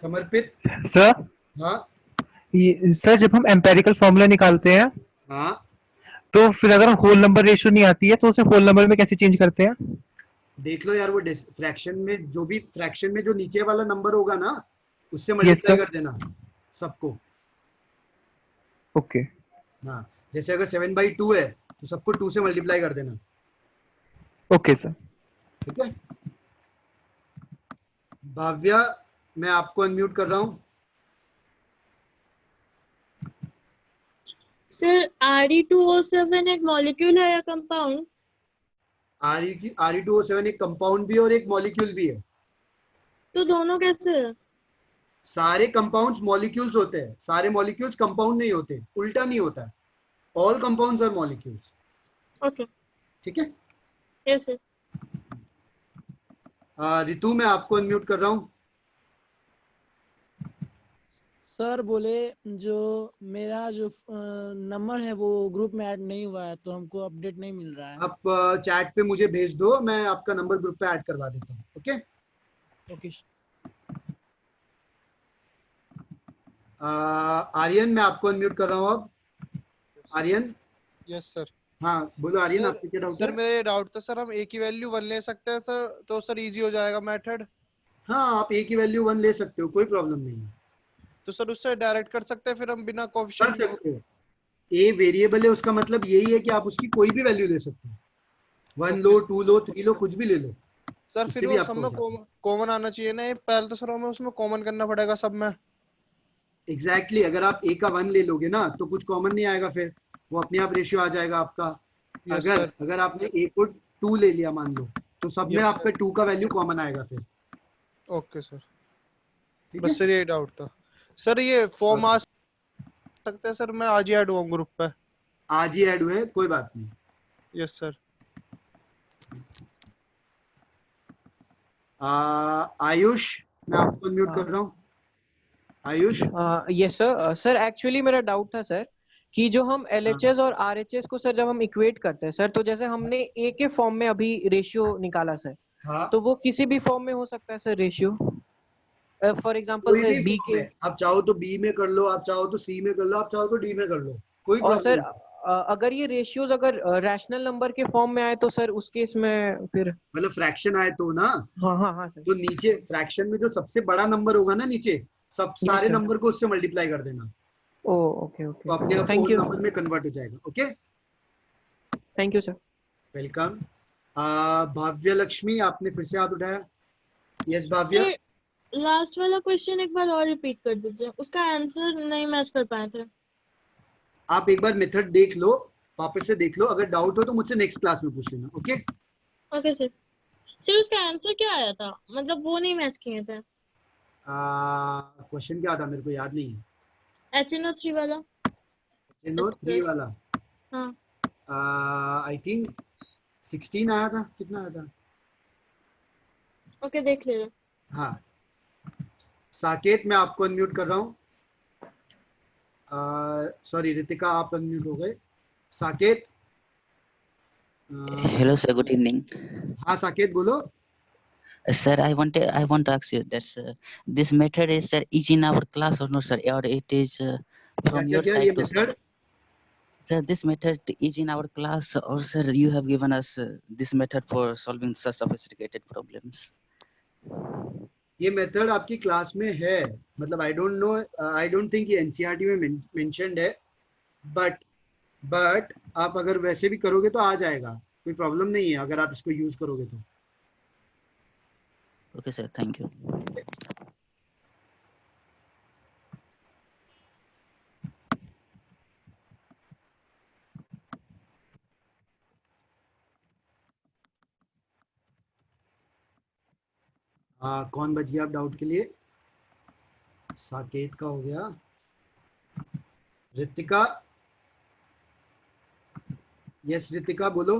समर्पित। सर हाँ सर जब हम एम्पेरिकल फॉर्मूला निकालते हैं हाँ, तो फिर अगर होल नंबर रेशियो नहीं आती है तो उसे होल नंबर में कैसे चेंज करते हैं? देख लो यार, वो फ्रैक्शन में जो भी फ्रैक्शन में जो नीचे वाला नंबर होगा ना उससे यस मल्टीप्लाई सर। कर देना सबको। ओके हाँ जैसे अगर 7/2 है तो सबको 2 से मल्टीप्लाई कर देना। Okay sir. ठीक है भाव्या, मैं आपको अनम्यूट कर रहा हूँ। सर Re2O7 एक मॉलिक्यूल है या कंपाउंड? Re2O7 एक कंपाउंड भी है और एक मॉलिक्यूल भी है। तो दोनों कैसे है? सारे कंपाउंड्स मॉलिक्यूल्स होते हैं, सारे मॉलिक्यूल्स कंपाउंड नहीं होते, उल्टा नहीं होता है। All compounds are molecules. Okay, ठीक है। Yes sir. रितु, मैं आपको अनम्यूट कर रहा हूँ। सर बोले जो मेरा जो नंबर है वो ग्रुप में ऐड नहीं हुआ है तो हमको अपडेट नहीं मिल रहा है। आप चैट पे मुझे भेज दो, मैं आपका नंबर ग्रुप पे ऐड करवा देता हूँ। ओके। ओके। आर्यन, मैं आपको अनम्यूट कर रहा हूँ अब। आर्यन। Yes sir. हाँ बोलो आर्यन, सर आपके क्या डाउट सर है? मेरे डाउट था सर, हम ए की वैल्यू 1 ले सकते हैं सर, तो सर इजी हो जाएगा मेथड। हाँ, आप ए की वैल्यू 1 ले सकते हो, कोई प्रॉब्लम नहीं है। तो सर उससे डायरेक्ट कर सकते हैं फिर हम बिना कर कोएफिशिएंट के? सकते हो। ए वेरिएबल है, उसका मतलब यही है कि आप उसकी कोई भी वैल्यू ले सकते हो। 1 लो, 2 लो, 3 लो, कुछ भी ले लो, सर उससे फिर भी वो सब आपका हो में जाता है। कॉमन आना चाहिए ना, पहले तो सर हमें उसमें कॉमन करना पड़ेगा सब में। एग्जैक्टली अगर आप ए का 1 ले लोगे ना तो कुछ कॉमन नहीं आएगा, फिर वो अपने आप रेशियो आ जाएगा आपका। यस अगर सर। अगर आपने ए को 2 ले लिया मान लो, तो सब में यस आपका सर। 2 का वैल्यू कॉमन आएगा फिर। Okay sir. ठीक है। बस सर ये डाउट था सर, ये फॉर्म आ सकते हैं सर, मैं आज ही ऐड हुआ ग्रुप पे। आज ही ऐड हुए, कोई बात नहीं। Yes sir. आयुष, मैं आपको अनम्यूट कर रहा हूँ। Ayush. Yes sir. Sir actually मेरा डाउट था सर कि जो हम हाँ, LHS और RHS को सर जब हम इक्वेट करते हैं सर, तो जैसे हमने ए के फॉर्म में अभी रेशियो निकाला सर, हाँ, तो वो किसी भी फॉर्म में हो सकता है सर रेशियो? फॉर एग्जांपल कोई सर भी बी फॉर्म के। में, आप चाहो तो बी में कर लो, आप चाहो तो सी में कर लो, आप चाहो तो डी में कर लो, कोई और प्रॉब्लम सर नहीं। अगर ये रेशियोज अगर रैशनल नंबर के फॉर्म में आए तो सर उस केस में फिर? मतलब फ्रैक्शन आए तो ना, हाँ हाँ हाँ सर। तो नीचे फ्रैक्शन में जो सबसे बड़ा नंबर होगा ना नीचे, सब यस सारे सर। नंबर को उससे मल्टीप्लाई कर देना, ओ ओके तो अपने ओके, आप थैंक होल यू। नंबर में कन्वर्ट हो जाएगा। Okay, thank you sir. Welcome. Bhavya Lakshmi, आपने फिर से हाथ उठाया। यस भाव्य। सर लास्ट वाला क्वेश्चन एक बार और रिपीट कर दीजिए, उसका आंसर नहीं मैच कर पाए थे। आप एक बार मेथड देख लो, वापस से देख लो, अगर डाउट हो तो मुझसे नेक्स्ट क्लास में पूछ लेना। ओके। Okay sir. सर उसका आंसर क्या आया था, मतलब वो नहीं मैच किए थे। क्वेश्चन क्या था मेरे को याद नहीं है। HNO3 वाला। Note 3 plus. वाला। हाँ। आई थिंक 16 आया था, कितना आया था? ओके, देख ले। हाँ। साकेत, मैं आपको अनम्यूट कर रहा हूँ। सॉरी रितिका, आप अनम्यूट हो गए। Saket. Hello sir, good evening. हाँ साकेत बोलो। Sir, I want to ask you that this method is sir is in our class or not sir, or it is क्या from क्या your क्या side ये to solve? Method? Sir, this method is in our class or sir you have given us this method for solving such sophisticated problems? ये मेथड आपकी क्लास में है, मतलब I don't know, I don't think ये एनसीईआरटी में मेंशन्ड है, बट आप अगर वैसे भी करोगे तो आ जाएगा, कोई प्रॉब्लम नहीं है अगर आप इसको यूज करोगे तो। Okay sir, thank you. कौन बच गया आप डाउट के लिए? साकेत का हो गया। रितिका। यस रितिका बोलो।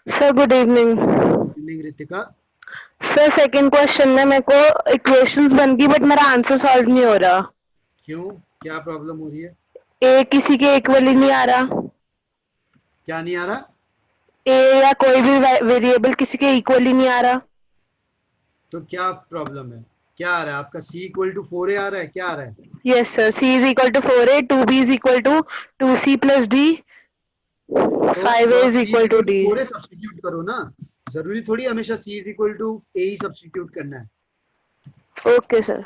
Sir good evening. Evening Ritika. Sir second question में मेरे को इक्वेशंस बन गई बट मेरा आंसर सॉल्व नहीं हो रहा। क्यों, क्या प्रॉब्लम हो रही है? ए किसी के इक्वल ही नहीं आ रहा। क्या नहीं आ रहा? ए या कोई भी वेरिएबल किसी के इक्वल ही नहीं आ रहा। तो क्या प्रॉब्लम है, क्या आ रहा है आपका? सी इक्वल टू 4a आ रहा है, क्या आ रहा है? Yes sir, C is equal to 4a, 2b is equal to 2c plus D, तो 5a आप is C is equal to equal to D. 4a substitute करो ना, जरूरी थोड़ी हमेशा C is equal to A ही सब्स्टिट्यूट करना है। Okay sir.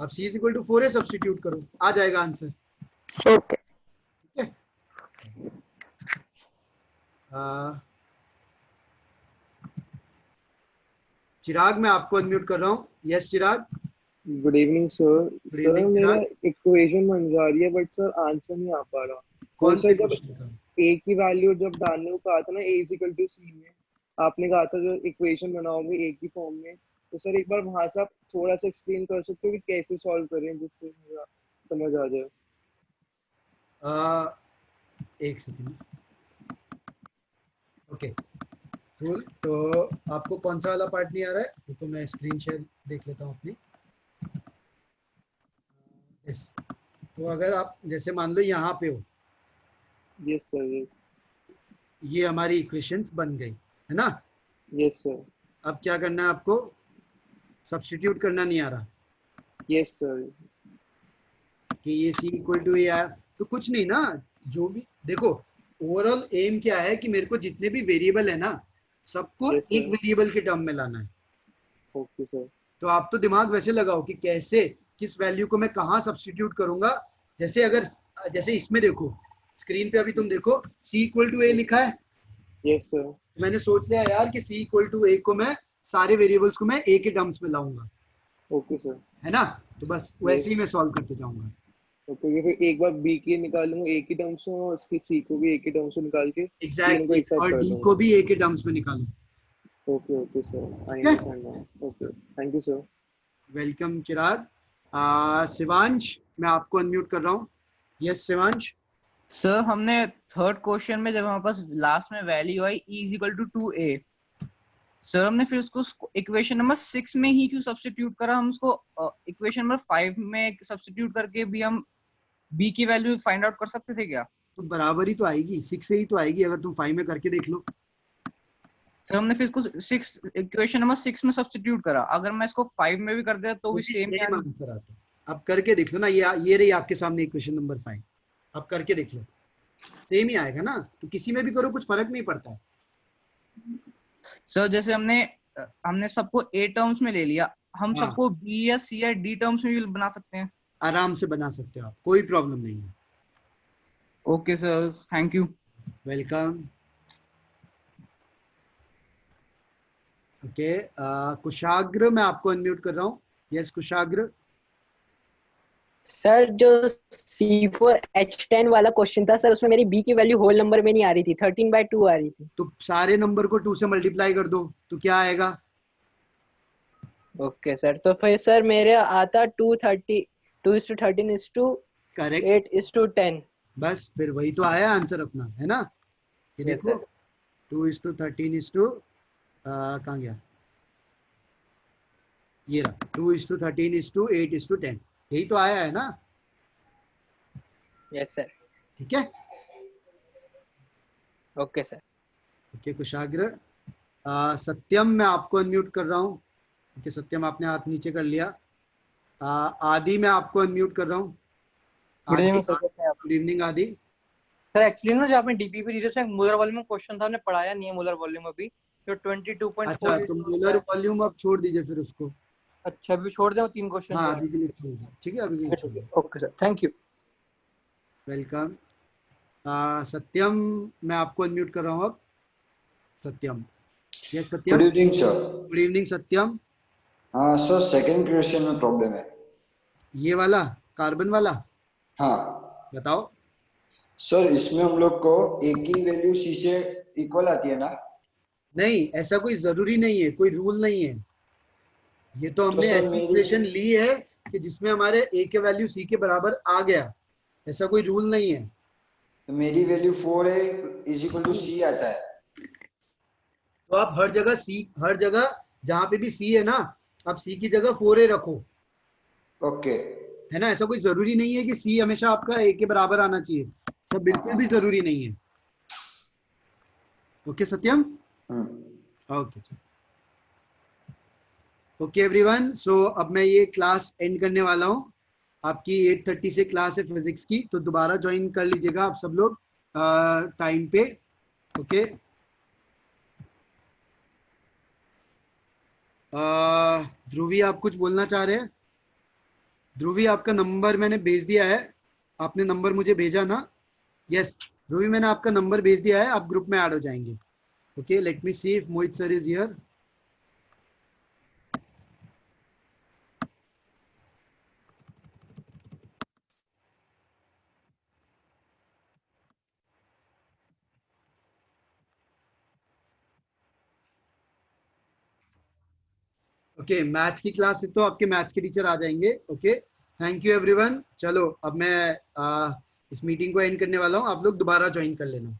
आप C is equal to 4a substitute करो, आ जाएगा आंसर। ओके। ठीक है। चिराग मैं आपको अनम्यूट कर रहा हूँ। Yes Chirag. Good evening sir. Sir evening, मेरा चिराग। इक्वेशन बन जा रही है बट सर आंसर नहीं आ पा रहा। कौन सर सी जब क्वेश्चन का? ए की वैल्यू जब डालने को कहा था ना ए इज इक्वल टू सी में, आपने कहा था जो इक्वेशन बनाओगे ए की फॉर्म में, तो सर एक बार वहां से आप थोड़ा सा एक्सप्लेन कर सकते हो कि कैसे सॉल्व करें जिससे मुझे समझ आ जाए। एक सेकंड। Okay cool. तो आपको कौन सा वाला पार्ट नहीं आ रहा है? तो मैं स्क्रीन शेयर देख लेता हूँ अपनी। यस। तो अगर आप जैसे मान लो यहाँ पे हो, यस सर। ये हमारी इक्वेशंस बन गई है ना? Yes sir. अब क्या करना है आपको? सब्स्टिट्यूट करना नहीं आ रहा? Yes sir. कि ये सी इक्वल टू ए आया तो कुछ नहीं ना, जो भी देखो ओवरऑल एम क्या है कि मेरे को जितने भी वेरिएबल है ना सबको Yes, एक sir. वेरिएबल के टर्म में लाना है। Okay sir. तो आप तो दिमाग वैसे लगाओ कि कैसे किस वैल्यू को मैं कहाँ सब्स्टिट्यूट करूंगा। जैसे इसमें देखो स्क्रीन पे अभी तुम देखो सी इक्वल टू ए लिखा है। Yes sir. मैंने सोच लिया यार कि सी इक्वल टू ए को मैं सारे वेरिएबल्स को मैं ए के टर्म्स में लाऊंगा। Okay sir. है ना? तो बस वैसे ही मैं सॉल्व करते जाऊंगा। ओके फिर एक बार बी के निकालूंगा ए की टर्म्स में और उसकी सी को भी ए के टर्म्स में निकाल के तीनों को एग्जैक्टली एक साथ और कर डी दूंगा। को भी ए के टर्म्स में निकालो। Okay sir I understand now. Okay thank you sir. Welcome Chirag. Shivansh मैं आपको अनम्यूट कर रहा हूँ। यस शिवांश। सर हमने थर्ड क्वेश्चन में जब हमारे पास लास्ट में वैल्यू आई e is equal to 2a, sir हमने फिर उसको इक्वेशन नंबर 6 में ही क्यों सब्स्टिट्यूट करा? हम उसको इक्वेशन नंबर 5 में सब्स्टिट्यूट करके भी हम b की वैल्यू फाइंड आउट कर सकते थे क्या? तो बराबर ही तो आएगी, 6 से ही तो आएगी अगर तुम 5 में करके देख लो। सर हमने फिर इसको 6 इक्वेशन नंबर 6 में सब्स्टिट्यूट करा, अगर मैं इसको 5 में भी कर दिया तो भी सेम आंसर आता है। अब करके देख लो ना, ये रही आपके सामने इक्वेशन नंबर 5। अब करके देख लो सेम ही आएगा ना, तो किसी में भी करो कुछ फर्क नहीं पड़ता। सर जैसे हमने सबको ए टर्म्स में ले लिया, हम हाँ। सबको बी या सी या डी टर्म्स में भी बना सकते हैं? आराम से बना सकते हो आप, कोई प्रॉब्लम नहीं है। Okay sir thank you. Welcome. Okay Kushagra मैं आपको अनम्यूट कर रहा हूँ। यस कुशाग्र। सर जो C4H10 वाला क्वेश्चन था सर, उसमें मेरी B की वैल्यू होल नंबर में नहीं आ रही थी, 13/2 आ रही थी। तो सारे नंबर को 2 से मल्टीप्लाई कर दो तो क्या आएगा? ओके सर, तो फिर सर मेरे आता 2:13 करेक्ट 8:10। बस फिर वही तो आया आंसर अपना, है ना? ये देखो 2:13 कहाँ गया? ये रहा 2:13 8:10, यही तो आया है ना? Yes sir. ठीक है ओके सर। ओके कुशाग्र। सत्यम मैं आपको अनम्यूट कर रहा हूँ। ओके सत्यम आपने हाथ नीचे कर लिया। आदि मैं आपको अनम्यूट कर रहा हूँ। Good evening sir. Good evening आदि। सर एक्चुअली ना जो आपने डीपीपी रीजर्स में मूलर वॉल्यूम में क्वेश्चन था, हमने पढ़ाया नहीं है मूलर वॉल्यूम अभी, तो 22.4। अच्छा तो मूलर वॉल्यूम अब छोड़ दीजिए फिर उसको। अच्छा अभी छोड़ दें, 3 क्वेश्चन। हाँ अभी के लिए छोड़ दीजिए। ठीक है अभी के लिए छोड़ दीजिए। Okay sir thank you. Welcome. Satyam मैं आपको अनम्यूट कर रहा हूँ अब। Satyam. Yes Satyam. Good evening sir. Good evening Satyam. हाँ सर सेकंड क्वेश्चन में प्रॉब्लम है। ये वाला कार्बन वाला? हाँ बताओ। सर इसमें हम लोग को ए की वैल्यू सी से इक्वल आती है ना? नहीं ऐसा कोई जरूरी नहीं है, कोई रूल नहीं है। ये तो हमने सर ऐसी इक्वेशन ली है कि जिसमें हमारे ए के वैल्यू सी के बराबर आ गया, ऐसा कोई रूल नहीं है। तो मेरी वैल्यू 4 है इज इक्वल टू सी आता है, तो आप हर जगह जहां पे भी सी है ना, आप सी की जगह 4a रखो। ओके है ना? ऐसा कोई जरूरी नहीं है कि सी हमेशा आपका ए के बराबर आना चाहिए, सब बिल्कुल भी जरूरी नहीं है। ओके सत्यम। ओके ओके एवरीवन, सो अब मैं ये क्लास एंड करने वाला हूँ। आपकी 8:30 से क्लास है फिजिक्स की, तो दोबारा ज्वाइन कर लीजिएगा आप सब लोग टाइम पे। ओके ध्रुवी आप कुछ बोलना चाह रहे हैं? ध्रुवी आपका नंबर मैंने भेज दिया है, आपने नंबर मुझे भेजा ना? यस ध्रुवी मैंने आपका नंबर भेज दिया है, आप ग्रुप में ऐड हो जाएंगे। Okay let me see if Mohit sir is here. Okay maths की क्लास है तो आपके मैथ्स के टीचर आ जाएंगे। Okay thank you everyone. चलो अब मैं इस मीटिंग को एंड करने वाला हूँ, आप लोग दोबारा ज्वाइन कर लेना।